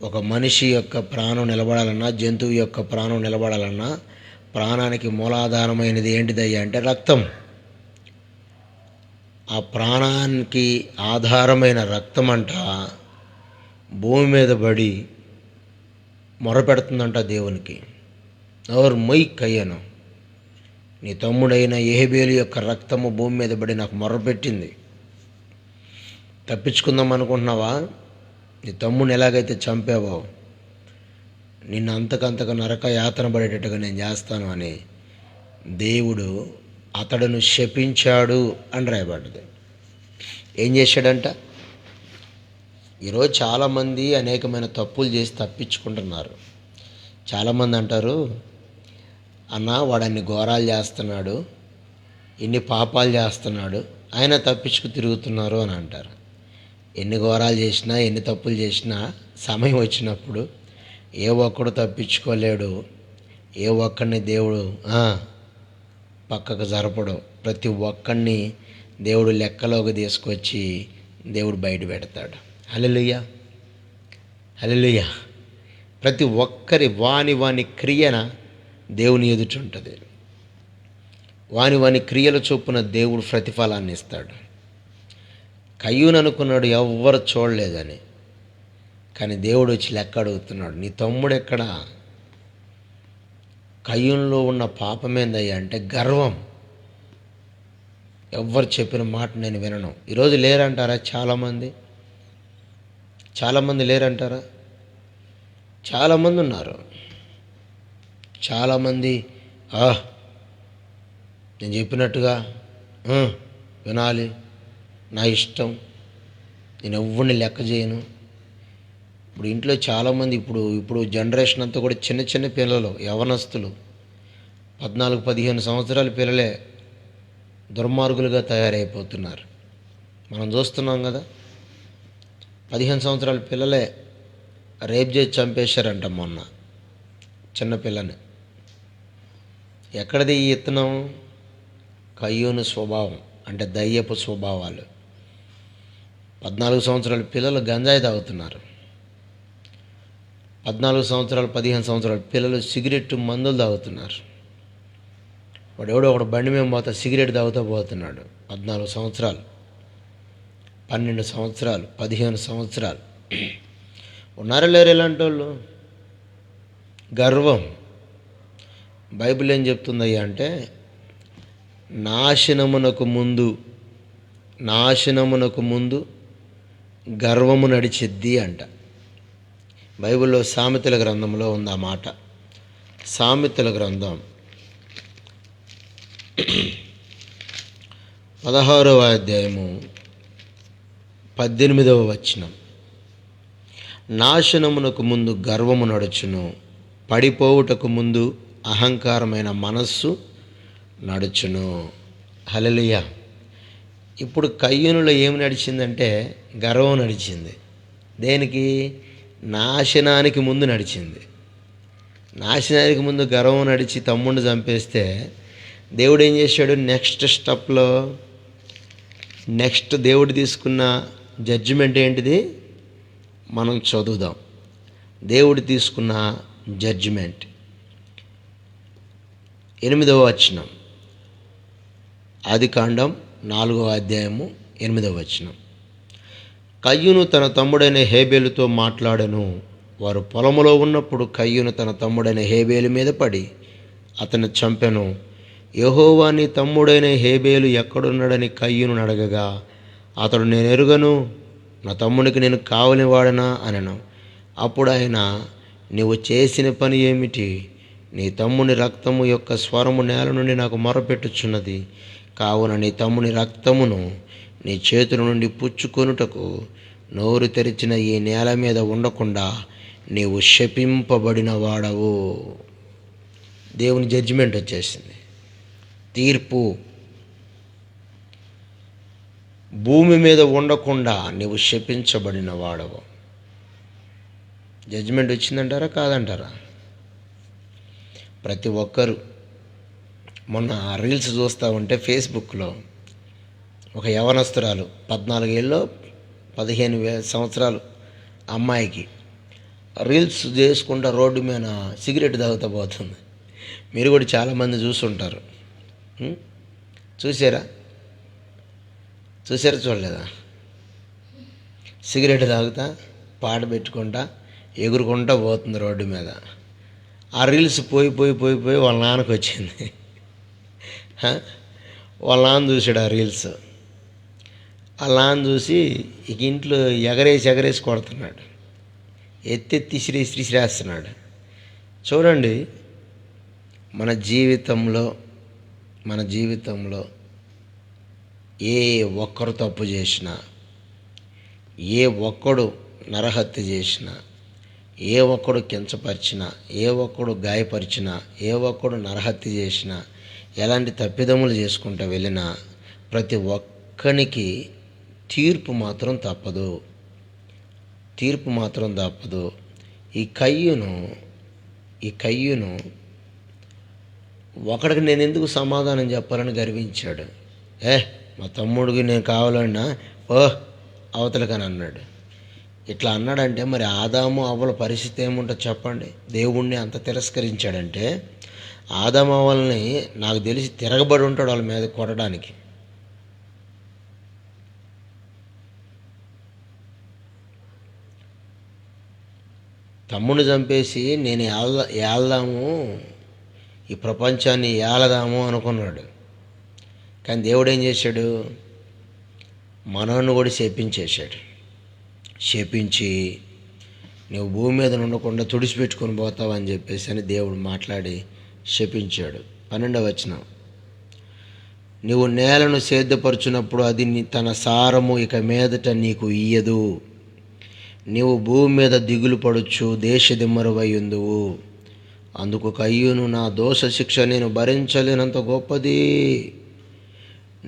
ఒక మనిషి యొక్క ప్రాణం నిలబడాలన్నా, జంతువు యొక్క ప్రాణం నిలబడాలన్నా ప్రాణానికి మూలాధారమైనది ఏంటిదయ్యా అంటే రక్తం. ఆ ప్రాణానికి ఆధారమైన రక్తం అంట భూమి మీద పడి మొరపెడుతుందంట దేవునికి. ఎవరు మొయ్ కయ్యను, నీ తమ్ముడైన యెహేబేలు యొక్క రక్తము భూమి మీద పడి నాకు మొర్రపెట్టింది. తప్పించుకుందాం అనుకుంటున్నావా? నీ తమ్ముడిని ఎలాగైతే చంపావో నిన్ను అంతకంతకు నరక యాతన పడేటట్టుగా నేను చేస్తాను అని దేవుడు అతడును శపించాడు అని రాయబడ్డది. ఏం చేశాడంట? ఈరోజు చాలామంది అనేకమైన తప్పులు చేసి తప్పించుకుంటున్నారు. చాలామంది అంటారు, అన్న వాడు అన్ని ఘోరాలు చేస్తున్నాడు, ఇన్ని పాపాలు చేస్తున్నాడు, ఆయన తప్పించుకు తిరుగుతున్నారు అని అంటారు. ఎన్ని ఘోరాలు చేసినా, ఎన్ని తప్పులు చేసినా సమయం వచ్చినప్పుడు ఏ ఒక్కడు తప్పించుకోలేడు. ఏ ఒక్కడిని దేవుడు పక్కకు జరపడు. ప్రతి ఒక్కడిని దేవుడు లెక్కలోకి తీసుకొచ్చి దేవుడు బయట పెడతాడు. హల్లెలూయా, హల్లెలూయా. ప్రతి ఒక్కరి వాని క్రియన దేవుని ఎదుట ఉంటుంది. వాని క్రియల చొప్పున దేవుడు ప్రతిఫలాన్ని ఇస్తాడు. కయ్యూను అనుకున్నాడు ఎవ్వరు చూడలేదని, కానీ దేవుడు వచ్చి లెక్క అడుగుతున్నాడు, నీ తమ్ముడు ఎక్కడా? కయ్యూనులో ఉన్న పాపమేందయ్యా అంటే గర్వం. ఎవ్వరు చెప్పిన మాట నేను వినను. ఈరోజు లేరంటారా? చాలామంది లేరంటారా? చాలామంది ఉన్నారు. చాలామంది నేను చెప్పినట్టుగా వినాలి, నా ఇష్టం, నేను ఎవరిని లెక్క చేయను. ఇప్పుడు ఇంట్లో చాలామంది ఇప్పుడు జనరేషన్ అంతా కూడా చిన్న పిల్లలు, యవనస్తులు 14-15 సంవత్సరాల పిల్లలే దుర్మార్గులుగా తయారైపోతున్నారు. మనం చూస్తున్నాం కదా. 15 సంవత్సరాల పిల్లలే రేప్ చేసి చంపేశారంట మొన్న చిన్నపిల్లని. ఎక్కడిది ఈ ఇత్తనం? కయ్యూను స్వభావం, అంటే దయ్యపు స్వభావాలు. 14 సంవత్సరాల పిల్లలు గంజాయి తాగుతున్నారు. 14 సంవత్సరాలు 15 సంవత్సరాల పిల్లలు సిగరెట్ మందులు తాగుతున్నారు. వాడు ఎవడో ఒకడు బండి మీద పోతా సిగరెట్ తాగుతూ పోతున్నాడు. 14 సంవత్సరాలు, 12 సంవత్సరాలు, 15 సంవత్సరాలు. ఉన్నారా లేరు ఇలాంటి వాళ్ళు? గర్వం. బైబిల్ ఏం చెప్తుందయ్యా అంటే, నాశనమునకు ముందు గర్వము నడిచిద్ది అంట. బైబిల్లో సామెతల గ్రంథంలో ఉంది ఆ మాట. సామెతల గ్రంథం 16వ అధ్యాయము 18వ వచనం. నాశనమునకు ముందు గర్వము నడుచును, పడిపోవుటకు ముందు అహంకారమైన మనస్సు నడుచును. హల్లెలూయా. ఇప్పుడు కయ్యూనులో ఏమి నడిచిందంటే గర్వం నడిచింది. దేనికి? నాశనానికి ముందు నడిచింది. నాశనానికి ముందు గర్వం నడిచి తమ్ముడిని చంపేస్తే దేవుడు ఏం చేశాడు? నెక్స్ట్ స్టెప్లో దేవుడు తీసుకున్న జడ్జిమెంట్ ఏంటిది? మనం చదువుదాం. దేవుడు తీసుకున్న జడ్జిమెంట్ 8వ వచనం, ఆదికాండం 4వ అధ్యాయము 8వ వచనం. కయ్యూను తన తమ్ముడైన హేబేలుతో మాట్లాడెను. వారు పొలములో ఉన్నప్పుడు కయ్యూను తన తమ్ముడైన హేబేలు మీద పడి అతన్ని చంపెను. యెహోవా నీ తమ్ముడైన హేబేలు ఎక్కడున్నాడని కయ్యూను అడగగా అతడు, నేను ఎరుగను, నా తమ్మునికి నేను కావలివాడనా అనెను. అప్పుడు ఆయన, నీవు చేసిన పని ఏమిటి? నీ తమ్ముని రక్తము యొక్క స్వరము నేల నుండి నాకు మొరపెట్టుచున్నది. కావున నీ తమ్ముని రక్తమును నీ చేతుల నుండి పుచ్చుకొనుటకు నోరు తెరిచిన ఈ నేల మీద ఉండకుండా నీవు శపింపబడిన వాడవు. దేవుని జడ్జిమెంట్ వచ్చేసింది, తీర్పు. భూమి మీద ఉండకుండా నీవు శపించబడిన వాడవు. జడ్జిమెంట్ వచ్చిందంటారా కాదంటారా? ప్రతి ఒక్కరు మొన్న రీల్స్ చూస్తూ ఉంటే ఫేస్బుక్లో ఒక యవనస్తురాలు 14 ఏళ్ళు 15 సంవత్సరాలు అమ్మాయికి రీల్స్ చేసుకుంటా రోడ్డు మీద సిగరెట్ తాగుతూ పోతుంది. మీరు కూడా చాలామంది చూసుంటారు. చూసారా చూడలేదా? సిగరెట్ తాగుతా పాట పెట్టుకుంటా ఎగురుకుంటా పోతుంది రోడ్డు మీద. ఆ రీల్స్ పోయి వాళ్ళ నాన్నకు వచ్చింది. వాళ్ళ నాన్న చూసాడు ఆ రీల్స్. వాళ్ళ నాన్న చూసి ఇక ఇంట్లో ఎగరేసి కొడుతున్నాడు, ఎత్తెత్తి ఇసిరేస్తున్నాడు. చూడండి, మన జీవితంలో ఏ ఒక్కరు తప్పు చేసినా, ఏ ఒక్కడు నరహత్య చేసినా, ఏ ఒక్కడు కించపరిచినా, ఏ ఒక్కడు గాయపరిచినా, ఏ ఒక్కడు నరహత్య చేసినా, ఎలాంటి తప్పిదములు చేసుకుంటూ వెళ్ళినా ప్రతి ఒక్కనికి తీర్పు మాత్రం తప్పదు. ఈ కయ్యూను ఒకడికి నేను ఎందుకు సమాధానం చెప్పాలని గర్వించాడు. మా తమ్ముడికి నేను కావాలన్నా అవతలకని అన్నాడు. ఇట్లా అన్నాడంటే మరి ఆదాము అవ్వల పరిస్థితి ఏముంటుంది చెప్పండి? దేవుణ్ణి అంత తిరస్కరించాడంటే ఆదాము అవ్వల్ని నాకు తెలిసి తిరగబడి ఉంటాడు వాళ్ళ మీద కొట్టడానికి. తమ్ముడిని చంపేసి నేను ఏల్దాము, ఈ ప్రపంచాన్ని ఏలదాము అనుకున్నాడు. కానీ దేవుడు ఏం చేశాడు? మనోన్ని కూడా శపించి నువ్వు భూమి మీద ఉండకుండా తుడిచిపెట్టుకొని పోతావు అని చెప్పేసి అని దేవుడు మాట్లాడి శపించాడు. 12వ వచనం, నువ్వు నేలను సేద్యపరచునప్పుడు అది తన సారము ఇక మీదట నీకు ఇయ్యదు. నీవు భూమి మీద దిగులు పడుచు దేశదిమ్మరువై ఉందువు. అందుకు కయ్యూను, నా దోష శిక్ష నేను భరించలేనంత గొప్పది.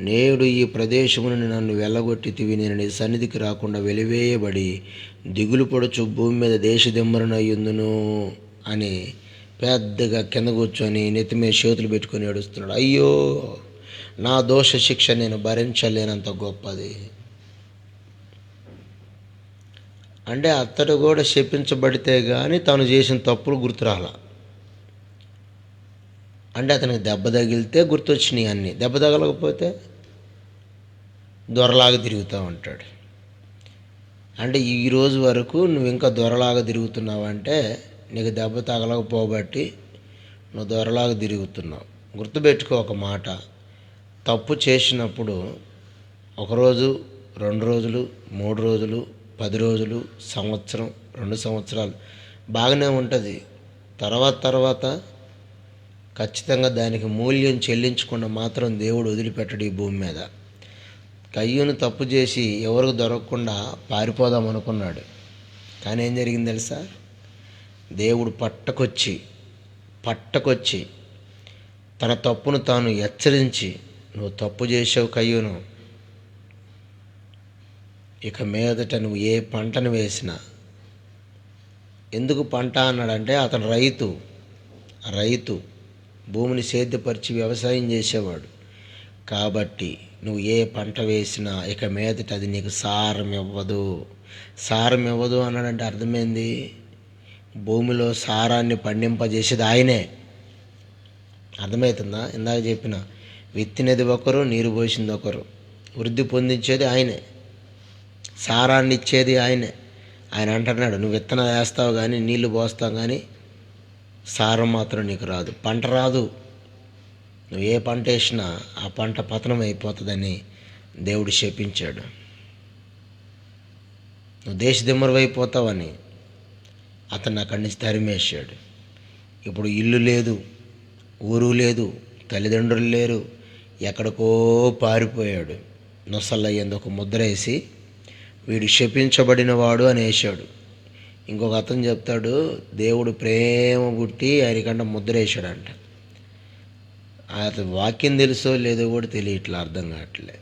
నేడు ఈ ప్రదేశమును నన్ను వెళ్ళగొట్టితివి. నేను నీ సన్నిధికి రాకుండా వెలివేయబడి దిగులు పడుచు భూమి మీద దేశదిమ్మరనయ్యుందును అని పెద్దగా కింద కూర్చొని నెత్తి మీద చేతులు పెట్టుకొని ఏడుస్తున్నాడు. అయ్యో, నా దోష శిక్ష నేను భరించలేనంత గొప్పది. అంటే అతడు కూడా శపించబడితే కానీ తను చేసిన తప్పులు గుర్తురాల. అంటే అతనికి దెబ్బ తగిలితే గుర్తొచ్చినాయి అన్నీ. దెబ్బ తగలకపోతే దొరలాగా తిరుగుతూ ఉంటాడు. అంటే ఈరోజు వరకు నువ్వు ఇంకా దొరలాగా తిరుగుతున్నావంటే నీకు దెబ్బ తగలకపోబట్టి నువ్వు దొరలాగా తిరుగుతున్నావు. గుర్తుపెట్టుకో ఒక మాట, తప్పు చేసినప్పుడు 1 రోజు, 2 రోజులు, 3 రోజులు, 10 రోజులు, సంవత్సరం, 2 సంవత్సరాలు బాగానే ఉంటుంది. తర్వాత ఖచ్చితంగా దానికి మూల్యం చెల్లించకుండా మాత్రం దేవుడు వదిలిపెట్టడు ఈ భూమి మీద. కయ్యూను తప్పు చేసి ఎవరికి దొరకకుండా పారిపోదాం అనుకున్నాడు. కానీ ఏం జరిగింది తెలుసా? దేవుడు పట్టకొచ్చి తన తప్పును తాను హెచ్చరించి, నువ్వు తప్పు చేసావు కయ్యూను, ఇక మీదట నువ్వు ఏ పంటను వేసినా. ఎందుకు పంట అన్నాడంటే అతను రైతు భూమిని సేద్యపరిచి వ్యవసాయం చేసేవాడు. కాబట్టి నువ్వు ఏ పంట వేసినా ఇక మీదట అది నీకు సారం ఇవ్వదు అన్నాడంటే అర్థమైంది, భూమిలో సారాన్ని పండింపజేసేది ఆయనే. అర్థమవుతుందా? ఇందాక చెప్పిన విత్తినది ఒకరు, నీరు పోసింది ఒకరు, వృద్ధి పొందించేది ఆయనే, సారాన్ని ఇచ్చేది ఆయనే. ఆయన అంటున్నాడు, నువ్వు విత్తనం వేస్తావు కానీ, నీళ్లు పోస్తావు కానీ సారం మాత్రం నీకు రాదు, పంట రాదు. నువ్వు ఏ పంట వేసినా ఆ పంట పతనం అయిపోతుందని దేవుడు శపించాడు. నువ్వు దేశదిమ్మరు అయిపోతావని అతన్ని అక్కడి నుంచి తరిమేశాడు. ఇప్పుడు ఇల్లు లేదు, ఊరు లేదు, తల్లిదండ్రులు లేరు, ఎక్కడికో పారిపోయాడు. నొసల్లయ్యందు ఒక ముద్ర వేసి వీడు శపించబడిన వాడు అని వేసాడు. ఇంకొక అతను చెప్తాడు, దేవుడు ప్రేమ పుట్టి ఆయనకంటే ముద్ర వేసాడంట. అతను వాక్యం తెలుసో లేదో కూడా తెలియట్లే, అర్థం కావట్లే.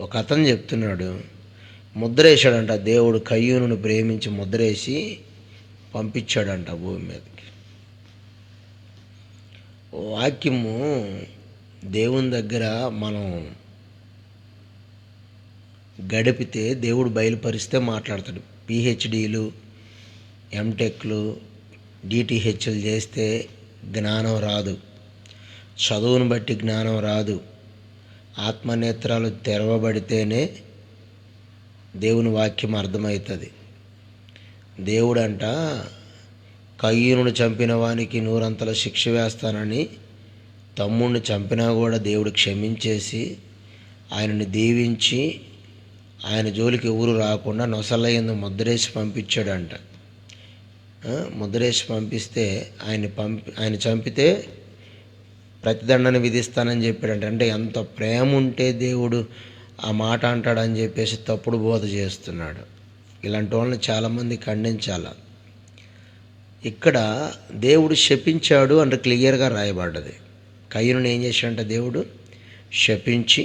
ఒక అతను చెప్తున్నాడు, ముద్ర వేసాడంట. దేవుడు కయ్యూనును ప్రేమించి ముద్ర వేసి పంపించాడంట భూమి మీదకి. వాక్యము దేవుని దగ్గర మనం గడిపితే దేవుడు బయలుపరిస్తే మాట్లాడతాడు. పిహెచ్డీలు, ఎంటెక్లు, డిటిహెచ్లు చేస్తే జ్ఞానం రాదు, చదువును బట్టి జ్ఞానం రాదు. ఆత్మనేత్రాలు తెరవబడితేనే దేవుని వాక్యం అర్థమవుతుంది. దేవుడంట కయ్యూనును చంపిన వానికి 100 శిక్ష వేస్తానని తమ్ముడిని చంపినా కూడా దేవుడు క్షమించేసి ఆయనని దీవించి ఆయన జోలికి ఎవరు రాకుండా నొసలయ్యందు ముద్రేసి పంపించాడంట. ముద్రేసి పంపిస్తే ఆయన చంపితే ప్రతిదండన విధిస్తానని చెప్పాడంట. అంటే ఎంత ప్రేమ ఉంటే దేవుడు ఆ మాట అంటాడని చెప్పేసి తప్పుడు బోధ చేస్తున్నాడు. ఇలాంటి వాళ్ళని చాలామంది ఖండించాల. ఇక్కడ దేవుడు శపించాడు అంటే క్లియర్గా రాయబడ్డది. కయ్యూనుని ఏం చేశాడంటే దేవుడు శపించి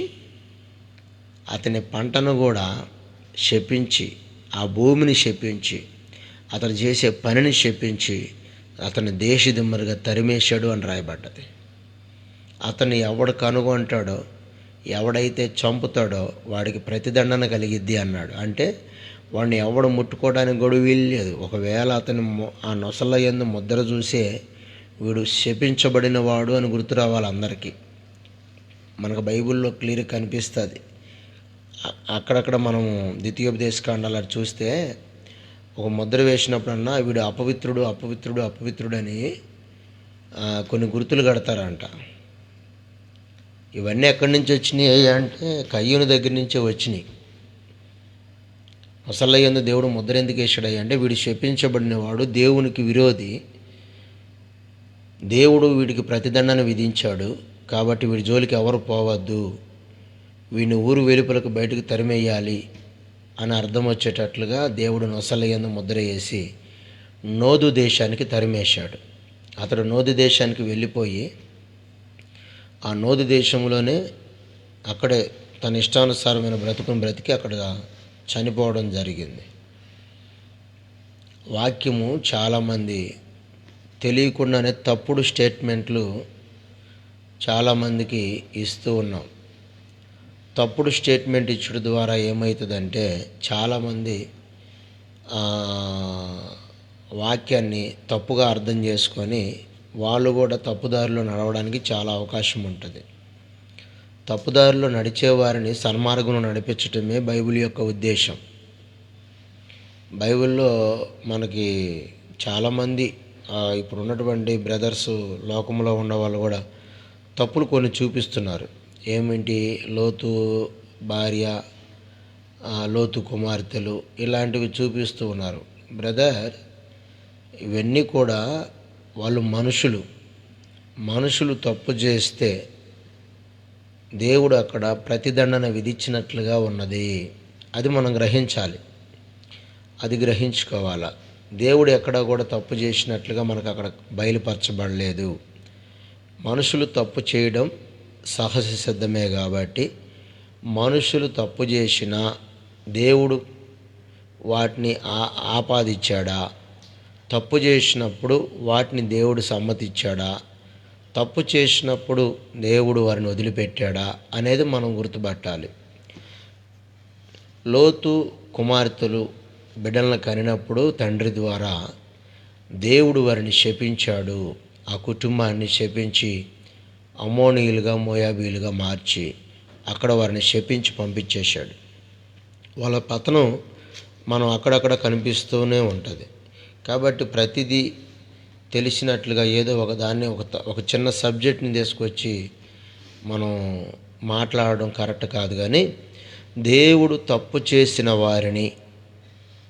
అతని పంటను కూడా శపించి, ఆ భూమిని శపించి, అతను చేసే పనిని శపించి అతను దేశదిమ్మరుగా తరిమేశాడు అని రాయబడ్డది. అతన్ని ఎవడు కనుగొంటాడో, ఎవడైతే చంపుతాడో వాడికి ప్రతిదండన కలిగిద్ది అన్నాడు. అంటే వాడిని ఎవడు ముట్టుకోవడానికి కూడా వీల్లేదు. ఒకవేళ అతని ఆ నొసలయందు ముద్ర చూసే వీడు శపించబడిన వాడు అని గుర్తు రావాలి అందరికీ. మనకు బైబిల్లో క్లియర్ కనిపిస్తుంది. అక్కడక్కడ మనము ద్వితీయోపదేశకాండాలు చూస్తే ఒక ముద్ర వేసినప్పుడన్నా వీడు అపవిత్రుడు అని కొన్ని గుర్తులు కడతారంట. ఇవన్నీ ఎక్కడి నుంచి వచ్చినాయి అంటే కయ్యూను దగ్గర నుంచే వచ్చినాయి. నొసలయందు దేవుడు ముద్ర ఎందుకు వేసాడయ్యా అంటే వీడు శపించబడిన వాడు, దేవునికి విరోధి, దేవుడు వీడికి ప్రతిదండన విధించాడు. కాబట్టి వీడి జోలికి ఎవరు పోవద్దు, వీడిని ఊరు వెలుపలకు బయటకు తరిమేయాలి అని అర్థం వచ్చేటట్లుగా దేవుడు నొసలయందు ముద్ర వేసి నోదు దేశానికి తరిమేశాడు. అతడు నోది దేశానికి వెళ్ళిపోయి ఆ నోది దేశంలోనే అక్కడే తన ఇష్టానుసారమైన బ్రతుకుని బ్రతికి అక్కడ చనిపోవడం జరిగింది. వాక్యము చాలామంది తెలియకుండానే తప్పుడు స్టేట్మెంట్లు చాలామందికి ఇస్తూ ఉన్నాం. తప్పుడు స్టేట్మెంట్ ఇచ్చడం ద్వారా ఏమవుతుందంటే చాలామంది వాక్యాన్ని తప్పుగా అర్థం చేసుకొని వాళ్ళు కూడా తప్పుదారిలో నడవడానికి చాలా అవకాశం ఉంటుంది. తప్పుదారిలో నడిచేవారిని సన్మార్గంలో నడిపించటమే బైబిల్ యొక్క ఉద్దేశం. బైబిల్లో మనకి చాలామంది ఇప్పుడు ఉన్నటువంటి బ్రదర్స్ లోకంలో ఉన్న వాళ్ళు కూడా తప్పులు కొన్ని చూపిస్తున్నారు. ఏమిటి, లోతు భార్య, లోతు కుమార్తెలు ఇలాంటివి చూపిస్తూ ఉన్నారు. బ్రదర్, ఇవన్నీ కూడా వాళ్ళు మనుషులు తప్పు చేస్తే దేవుడు అక్కడ ప్రతిదండన విధించినట్లుగా ఉన్నది. అది మనం గ్రహించాలి, అది గ్రహించుకోవాలా. దేవుడు ఎక్కడ కూడా తప్పు చేసినట్లుగా మనకు అక్కడ బయలుపరచబడలేదు. మనుషులు తప్పు చేయడం సహజ సిద్ధమే కాబట్టి మనుషులు తప్పు చేసినా దేవుడు వాటిని ఆపాదించాడా? తప్పు చేసినప్పుడు వాటిని దేవుడు సమ్మతిచ్చాడా? తప్పు చేసినప్పుడు దేవుడు వారిని వదిలిపెట్టాడా అనేది మనం గుర్తుపట్టాలి. లోతు కుమార్తెలు బిడ్డలను కనినప్పుడు తండ్రి ద్వారా దేవుడు వారిని శపించాడు. ఆ కుటుంబాన్ని శపించి అమ్మోనీయులుగా మోయాబీలుగా మార్చి అక్కడ వారిని శపించి పంపించేశాడు. వాళ్ళ పతనం మనం అక్కడక్కడ కనిపిస్తూనే ఉంటుంది. కాబట్టి ప్రతిదీ తెలిసినట్లుగా ఏదో ఒక దాన్ని ఒక చిన్న సబ్జెక్ట్ని తీసుకొచ్చి మనం మాట్లాడడం కరెక్ట్ కాదు. కానీ దేవుడు తప్పు చేసిన వారిని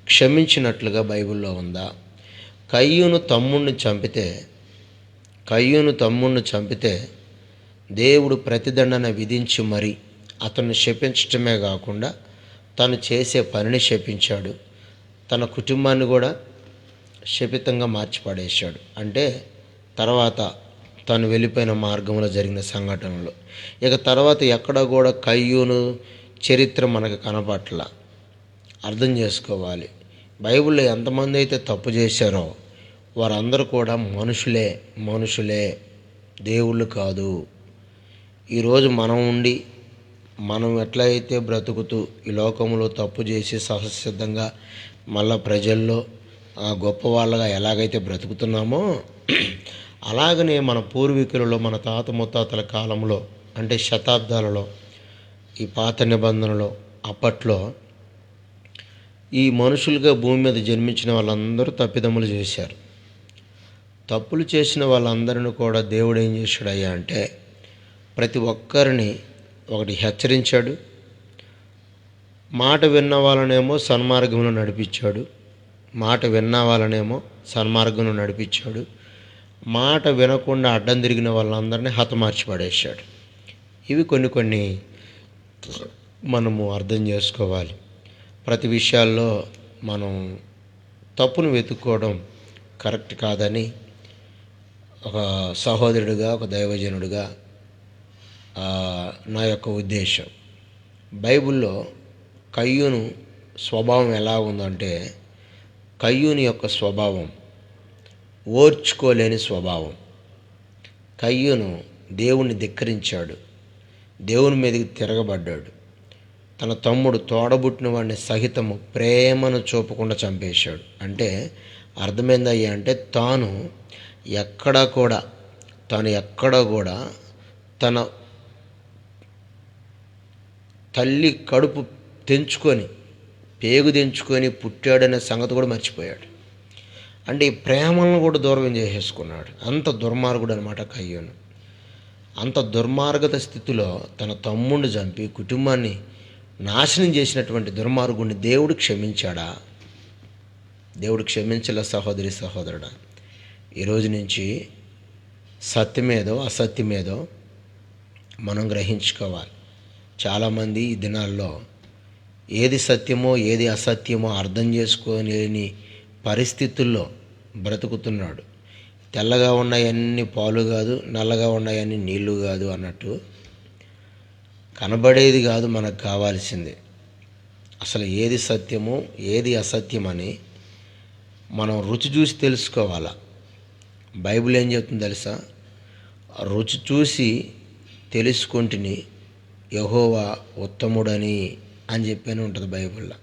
క్షమించినట్లుగా బైబిల్లో ఉందా? కయ్యూను తమ్ముణ్ణి చంపితే దేవుడు ప్రతిదండన విధించి మరి అతన్ని శపించటమే కాకుండా తను చేసే పనిని శపించాడు. తన కుటుంబాన్ని కూడా శపితంగా మార్చిపడేశాడు. అంటే తర్వాత తను వెళ్ళిపోయిన మార్గంలో జరిగిన సంఘటనలు. ఇక తర్వాత ఎక్కడ కూడా కయ్యూను చరిత్ర మనకు కనపట్ల. అర్థం చేసుకోవాలి, బైబిల్లో ఎంతమంది అయితే తప్పు చేశారో వారందరూ కూడా మనుషులే, దేవుళ్ళు కాదు. ఈరోజు మనం ఎట్లయితే బ్రతుకుతూ ఈ లోకంలో తప్పు చేసి సహజసిద్ధంగా మళ్ళా ప్రజల్లో గొప్ప వాళ్ళగా ఎలాగైతే బ్రతుకుతున్నామో అలాగనే మన పూర్వీకులలో, మన తాత ముత్తాతల కాలంలో, అంటే శతాబ్దాలలో, ఈ పాత నిబంధనలో అప్పట్లో ఈ మనుషులుగా భూమి మీద జన్మించిన వాళ్ళందరూ తప్పిదమ్ములు చేశారు. తప్పులు చేసిన వాళ్ళందరిని కూడా దేవుడు ఏం చేశాడయ్యా అంటే ప్రతి ఒక్కరిని ఒకటి హెచ్చరించాడు. మాట విన్న వాళ్ళనేమో సన్మార్గంలో నడిపించాడు. మాట వినకుండా అడ్డం తిరిగిన వాళ్ళందరినీ హతమార్చి పడేశాడు. ఇవి కొన్ని మనము అర్థం చేసుకోవాలి. ప్రతి విషయాల్లో మనం తప్పును వెతుక్కోవడం కరెక్ట్ కాదని ఒక సహోదరుడిగా, ఒక దైవజనుడిగా నా యొక్క ఉద్దేశం. బైబిల్లో కయ్యూను స్వభావం ఎలా ఉందంటే, కయ్యూని యొక్క స్వభావం ఓర్చుకోలేని స్వభావం. కయ్యూను దేవుణ్ణి ధిక్కరించాడు, దేవుని మీదకి తిరగబడ్డాడు. తన తమ్ముడు తోడబుట్టిన వాడిని సహితము ప్రేమను చూపకుండా చంపేశాడు. అంటే అర్థమైందయ్యా అంటే తాను ఎక్కడ కూడా తన తల్లి కడుపు పేగు తెంచుకొని పుట్టాడనే సంగతి కూడా మర్చిపోయాడు. అంటే ఈ ప్రేమలను కూడా దూరం చేసేసుకున్నాడు. అంత దుర్మార్గుడు అనమాట కయ్యూను. అంత దుర్మార్గత స్థితిలో తన తమ్ముడిని చంపి కుటుంబాన్ని నాశనం చేసినటువంటి దుర్మార్గుడిని దేవుడు క్షమించాడా? దేవుడు క్షమించలే. సహోదరుడా, ఈరోజు నుంచి సత్యమేదో అసత్యమేదో మనం గ్రహించుకోవాలి. చాలామంది ఈ దినాల్లో ఏది సత్యమో ఏది అసత్యమో అర్థం చేసుకోలేని పరిస్థితుల్లో బ్రతుకుతున్నాడు. తెల్లగా ఉన్నాయన్నీ పాలు కాదు, నల్లగా ఉన్నాయన్నీ నీళ్లు కాదు అన్నట్టు కనబడేది కాదు మనకు కావాల్సింది. అసలు ఏది సత్యము ఏది అసత్యమని మనం రుచి చూసి తెలుసుకోవాలా. బైబిల్ ఏం చెప్తుంది తెలుసా? రుచి చూసి తెలుసుకుంటుని యెహోవా ఉత్తముడని అని చెప్పని ఉంటుంది బైబిల్లో.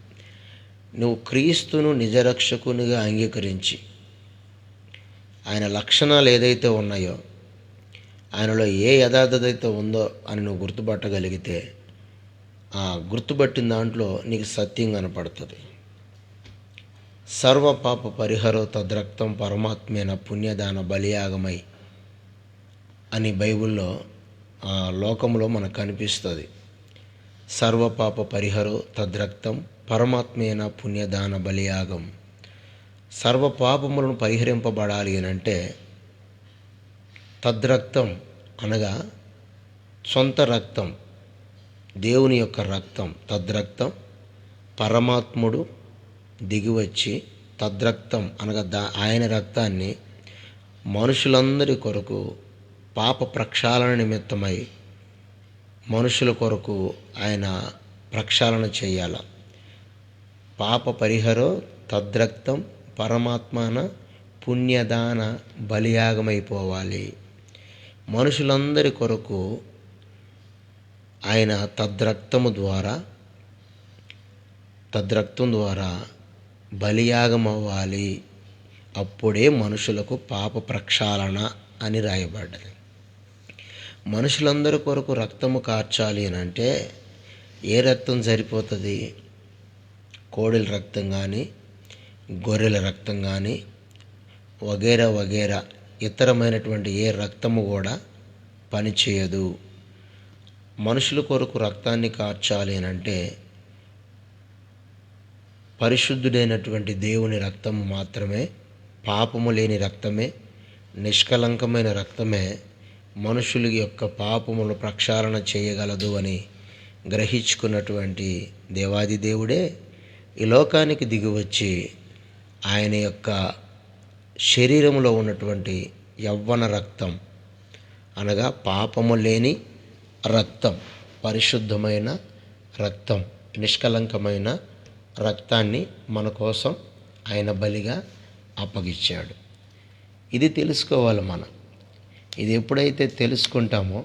నువ్వు క్రీస్తును నిజరక్షకునిగా అంగీకరించి ఆయన లక్షణాలు ఏదైతే ఉన్నాయో, ఆయనలో ఏ యథార్థత అయితే ఉందో అని నువ్వు గుర్తుపట్టగలిగితే, ఆ గుర్తుపట్టిన దాంట్లో నీకు సత్యం కనపడుతుంది. సర్వ పాప పరిహరో తద్రక్తం పరమాత్మేన పుణ్యదాన బలియాగమై అని బైబిల్లో లోకంలో మనకు కనిపిస్తుంది. సర్వ పాప పరిహరో తద్రక్తం పరమాత్మేన పుణ్యదాన బలియాగం. సర్వ పాపములను పరిహరింపబడాలి అని అంటే తద్రక్తం అనగా సొంత రక్తం, దేవుని యొక్క రక్తం. తద్రక్తం పరమాత్ముడు దిగివచ్చి, తద్రక్తం అనగా ఆయన రక్తాన్ని మనుషులందరి కొరకు పాప ప్రక్షాళన నిమిత్తమై మనుషుల కొరకు ఆయన ప్రక్షాళన చేయాల. పాప పరిహరో తద్రక్తం పరమాత్మన పుణ్యదాన బలియాగమైపోవాలి. మనుషులందరి కొరకు ఆయన తద్రక్తం ద్వారా బలియాగం అవ్వాలి. అప్పుడే మనుషులకు పాప ప్రక్షాళన అని రాయబడ్డది. మనుషులందరి కొరకు రక్తము కార్చాలి అని అంటే ఏ రక్తం సరిపోతుంది? కోడెల రక్తం కానీ, గొర్రెల రక్తం కానీ, వగేరా ఇతరమైనటువంటి ఏ రక్తము కూడా పనిచేయదు. మనుషుల కొరకు రక్తాన్ని కార్చాలి అని అంటే పరిశుద్ధుడైనటువంటి దేవుని రక్తము మాత్రమే, పాపము లేని రక్తమే, నిష్కలంకమైన రక్తమే మనుషుల యొక్క పాపములు ప్రక్షాళన చేయగలదు అని గ్రహించుకున్నటువంటి దేవాది దేవుడే ఈ లోకానికి దిగివచ్చి ఆయన యొక్క శరీరంలో ఉన్నటువంటి యవ్వన రక్తం అనగా పాపము లేని రక్తం, పరిశుద్ధమైన రక్తం, నిష్కలంకమైన రక్తాన్ని మన కోసం ఆయన బలిగా అప్పగించాడు. ఇది తెలుసుకోవాలి మనం. ఇది ఎప్పుడైతే తెలుసుకుంటామో,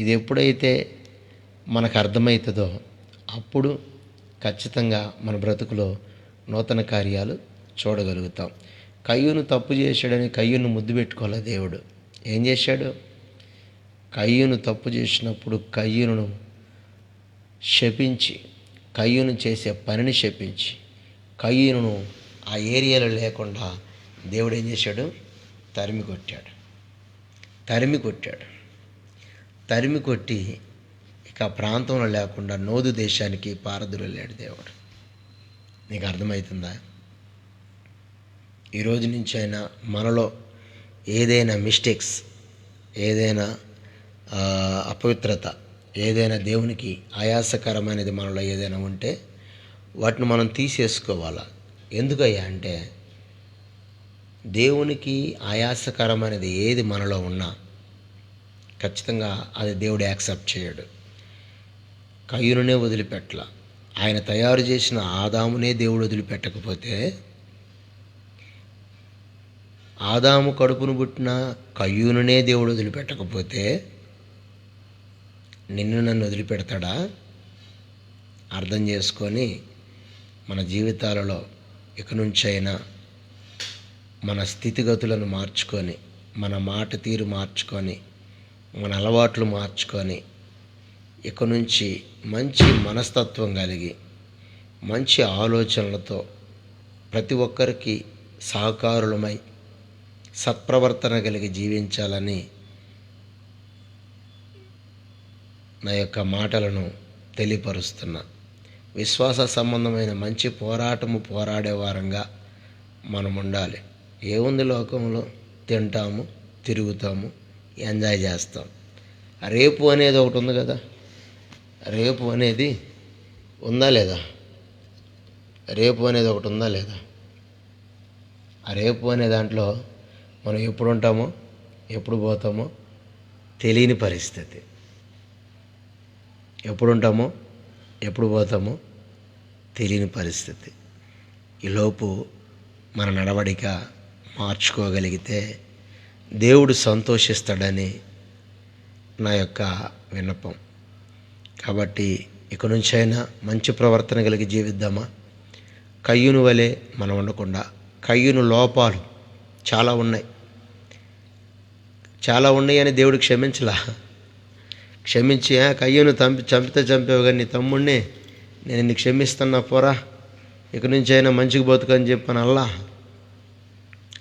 ఇది ఎప్పుడైతే మనకు అర్థమవుతుందో అప్పుడు ఖచ్చితంగా మన బ్రతుకులో నూతన కార్యాలు చూడగలుగుతాం. కయ్యూను తప్పు చేశాడని కయ్యూను ముద్దు పెట్టుకోలే దేవుడు. ఏం చేశాడు? కయ్యూను తప్పు చేసినప్పుడు కయ్యూను శపించి, కయ్యూను చేసే పనిని శపించి, కయ్యూను ఆ ఏరియాలో లేకుండా దేవుడు ఏం చేశాడు? తరిమి కొట్టి ఇక ఆ ప్రాంతంలో లేకుండా నోదు దేశానికి పారదొలిలాడు దేవుడు. నీకు అర్థమవుతుందా? ఈరోజు నుంచి అయినా మనలో ఏదైనా మిస్టేక్స్, ఏదైనా అపవిత్రత, ఏదైనా దేవునికి ఆయాసకరమైనది మనలో ఏదైనా ఉంటే వాటిని మనం తీసేసుకోవాలా. ఎందుకయ్యా అంటే దేవునికి ఆయాసకరమైనది ఏది మనలో ఉన్నా ఖచ్చితంగా అది దేవుడు యాక్సెప్ట్ చేయడు. కయ్యూనునే వదిలిపెట్టల. ఆయన తయారు చేసిన ఆదామునే దేవుడు వదిలిపెట్టకపోతే, ఆదాము కడుపును పుట్టిన కయ్యూనునే దేవుడు వదిలిపెట్టకపోతే నిన్ను నన్ను వదిలిపెడతాడా? అర్థం చేసుకొని మన జీవితాలలో ఇక నుంచైనా మన స్థితిగతులను మార్చుకొని, మన మాట తీరు మార్చుకొని, మన అలవాట్లు మార్చుకొని, ఇక నుంచి మంచి మనస్తత్వం కలిగి, మంచి ఆలోచనలతో ప్రతి ఒక్కరికి సహకారులమై సత్ప్రవర్తన కలిగి జీవించాలని నా యొక్క మాటలను తెలియపరుస్తున్నా. విశ్వాస సంబంధమైన మంచి పోరాడే వారంగా మనం ఉండాలి. ఏముంది లోకంలో? తింటాము, తిరుగుతాము, ఎంజాయ్ చేస్తాం. రేపు అనేది ఒకటి ఉంది కదా. రేపు అనేది ఉందా లేదా? రేపు అనేది ఒకటి ఉందా లేదా? ఆ రేపు అనే దాంట్లో మనం ఎప్పుడు ఉంటామో ఎప్పుడు పోతామో తెలియని పరిస్థితి. ఎప్పుడు ఉంటామో ఎప్పుడు పోతామో తెలియని పరిస్థితి. ఈలోపు మన నడవడిక మార్చుకోగలిగితే దేవుడు సంతోషిస్తాడని నా యొక్క విన్నపం. కాబట్టి ఇక నుంచైనా మంచి ప్రవర్తన కలిగి జీవిద్దామా? కయ్యూను వలె మనం ఉండకుండా. కయ్యూను లోపాలు చాలా ఉన్నాయి అని దేవుడు క్షమించి కయ్యూను చంపావు కానీ నీ తమ్ముడిని నేను నిన్ను క్షమిస్తున్నా పోరా, ఇక నుంచి అయినా మంచిగా బతుకని చెప్పాను. అల్లా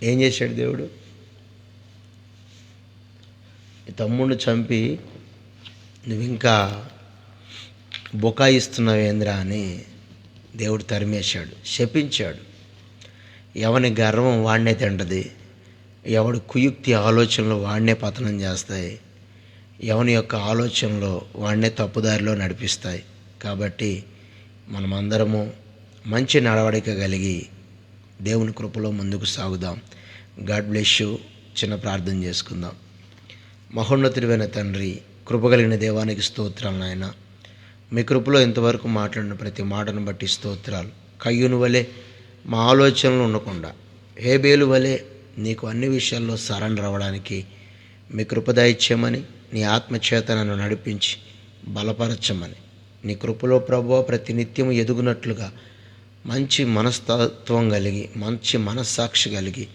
ఏం చేశాడు దేవుడు? నీ తమ్ముడిని చంపి నువ్వు ఇంకా బుకాయిస్తున్నావేంద్రా అని దేవుడు తరిమేశాడు, శపించాడు. ఎవని గర్వం వాడినే తింటది, ఎవడి కుయుక్తి ఆలోచనలు వాడినే పతనం చేస్తాయి, ఎవని యొక్క ఆలోచనలు వాడినే తప్పుదారిలో నడిపిస్తాయి. కాబట్టి మనమందరము మంచి నడవడిక కలిగి దేవుని కృపలో ముందుకు సాగుదాం. God bless you. చిన్న ప్రార్థన చేసుకుందాం. మహోన్నతుడైన తండ్రి, కృపగలిగిన దేవానికి స్తోత్రాలు నాయన. మీ కృపలో ఇంతవరకు మాట్లాడిన ప్రతి మాటను బట్టి స్తోత్రాలు. కయ్యూను వలె మా ఆలోచనలు ఉండకుండా హేబేలు వలె నీకు అన్ని విషయాల్లో సరెండర్ అవ్వడానికి మీ కృప దయచేయమని, నీ ఆత్మచేత నన్ను నడిపించి బలపరచమని, నీ కృపలో ప్రభువా ప్రతి నిత్యము ఎదుగునట్లుగా మంచి మనస్తత్వం కలిగి మంచి మనస్సాక్షి కలిగి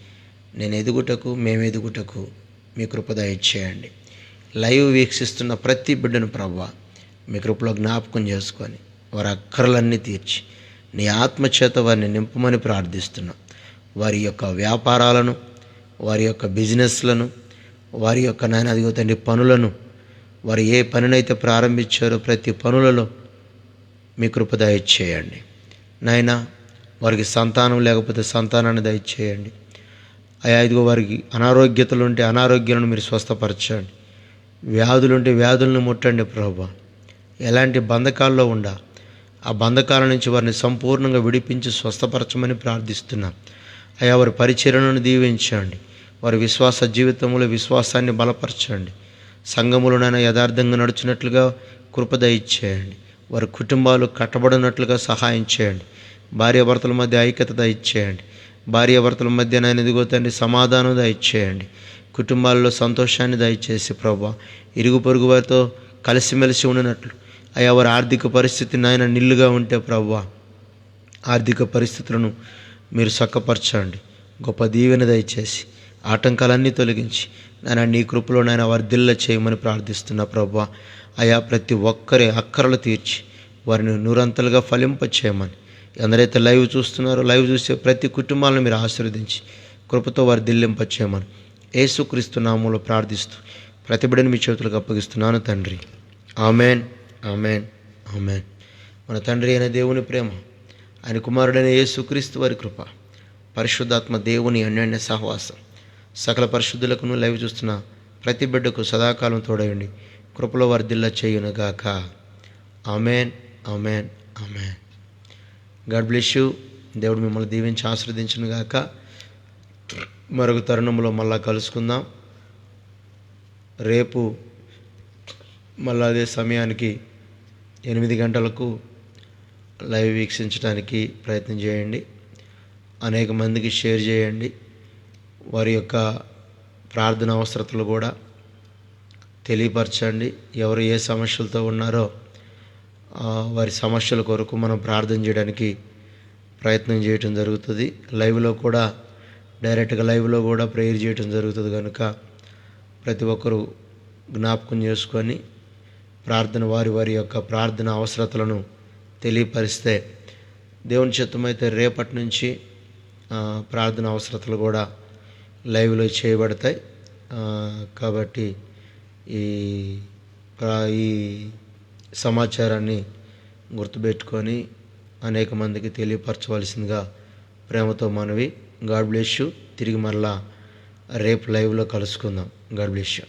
నేను ఎదుగుటకు మేము ఎదుగుటకు మీ కృప దయచేయండి. లైవ్ వీక్షిస్తున్న ప్రతి బిడ్డను ప్రభువా మీ కృపలో జ్ఞాపకం చేసుకొని వారి అక్కర్లన్నీ తీర్చి నీ ఆత్మచేత వారిని నింపమని ప్రార్థిస్తున్నాం. వారి యొక్క వ్యాపారాలను, వారి యొక్క బిజినెస్లను, వారి యొక్క నాయన అదిగో తండ్రి పనులను, వారు ఏ పనినైతే ప్రారంభించారో ప్రతి పనులలో మీ కృప దయచేయండి నాయన. వారికి సంతానం లేకపోతే సంతానాన్ని దయచేయండి అయ్యా. ఇదిగో వారికి అనారోగ్యతలు ఉంటే అనారోగ్యాలను మీరు స్వస్థపరచండి, వ్యాధులుంటే వ్యాధులను ముట్టండి ప్రభువా. ఎలాంటి బంధకాల్లో ఉండా ఆ బంధకాల నుంచి వారిని సంపూర్ణంగా విడిపించి స్వస్థపరచమని ప్రార్థిస్తున్నాం అయ్యా. వారి పరిచర్యను దీవించండి, వారి విశ్వాస జీవితంలో విశ్వాసాన్ని బలపరచండి, సంఘములోనైనా యథార్థంగా నడుచున్నట్లుగా కృప దయచేయండి, వారి కుటుంబాలు కట్టబడినట్లుగా సహాయం చేయండి, భార్యాభర్తల మధ్య ఐక్యత దయచేయండి, భార్యాభర్తల మధ్య నేను ఎదుగో తండ్రి సమాధానం దయచేయండి, కుటుంబాల్లో సంతోషాన్ని దయచేసి ప్రభువా ఇరుగు పొరుగు వారితో కలిసిమెలిసి ఉండినట్లు అయ్యా. వారి ఆర్థిక పరిస్థితి నాయన నిల్లుగా ఉంటే ప్రభువా ఆర్థిక పరిస్థితులను మీరు చక్కపరచండి, గొప్ప దీవెన దయచేసి ఆటంకాలన్నీ తొలగించి నాయన నీ కృపలో నాయన వర్ధిల్ల చేయమని ప్రార్థిస్తున్నా ప్రభువా అయా. ప్రతి ఒక్కరి అక్కరలు తీర్చి వారిని నూరంతలుగా ఫలింపచేయమని, ఎందరైతే లైవ్ చూస్తున్నారో లైవ్ చూసే ప్రతి కుటుంబాలను మీరు ఆశీర్వదించి కృపతో వారి దిల్లింపచేయమని యేసుక్రీస్తు నామములో ప్రార్థిస్తూ ప్రతి బిడ్డను మీ చేతులకు అప్పగిస్తున్నాను తండ్రి. Amen, amen, amen. మన తండ్రి అయిన దేవుని ప్రేమ, ఆయన కుమారుడైన యేసుక్రీస్తు వారి కృప, పరిశుద్ధాత్మ దేవుని అన్యోన్య సహవాసం సకల పరిశుద్ధులకును లైవ్ చూస్తున్న ప్రతి బిడ్డకు సదాకాలం తోడయండి, కృపలో వర్ధిల్ల చేయునుగాక. Amen, amen, amen. God bless you. దేవుడు మిమ్మల్ని దీవించి ఆశీర్వదించునుగాక. మరొక తరుణంలో మళ్ళా కలుసుకుందాం. రేపు మళ్ళా అదే సమయానికి 8 గంటలకు లైవ్ వీక్షించడానికి ప్రయత్నం చేయండి. అనేక మందికి షేర్ చేయండి. వారి యొక్క ప్రార్థన అవసరతలు కూడా తెలియపరచండి. ఎవరు ఏ సమస్యలతో ఉన్నారో వారి సమస్యల కొరకు మనం ప్రార్థన చేయడానికి ప్రయత్నం చేయటం జరుగుతుంది. లైవ్లో కూడా డైరెక్ట్గా లైవ్లో కూడా ప్రేయర్ చేయటం జరుగుతుంది కనుక ప్రతి ఒక్కరూ జ్ఞాపకం చేసుకొని ప్రార్థన వారి యొక్క ప్రార్థన అవసరతలను తెలియపరిస్తే దేవుని చిత్తమైతే రేపటి నుంచి ప్రార్థన అవసరతలు కూడా లైవ్లో చేయబడతాయి. కాబట్టి ఈ సమాచారాన్ని గుర్తుపెట్టుకొని అనేక మందికి తెలియపరచవలసిందిగా ప్రేమతో మనవి. God bless you. తిరిగి మరలా రేపు లైవ్లో కలుసుకుందాం. God bless you.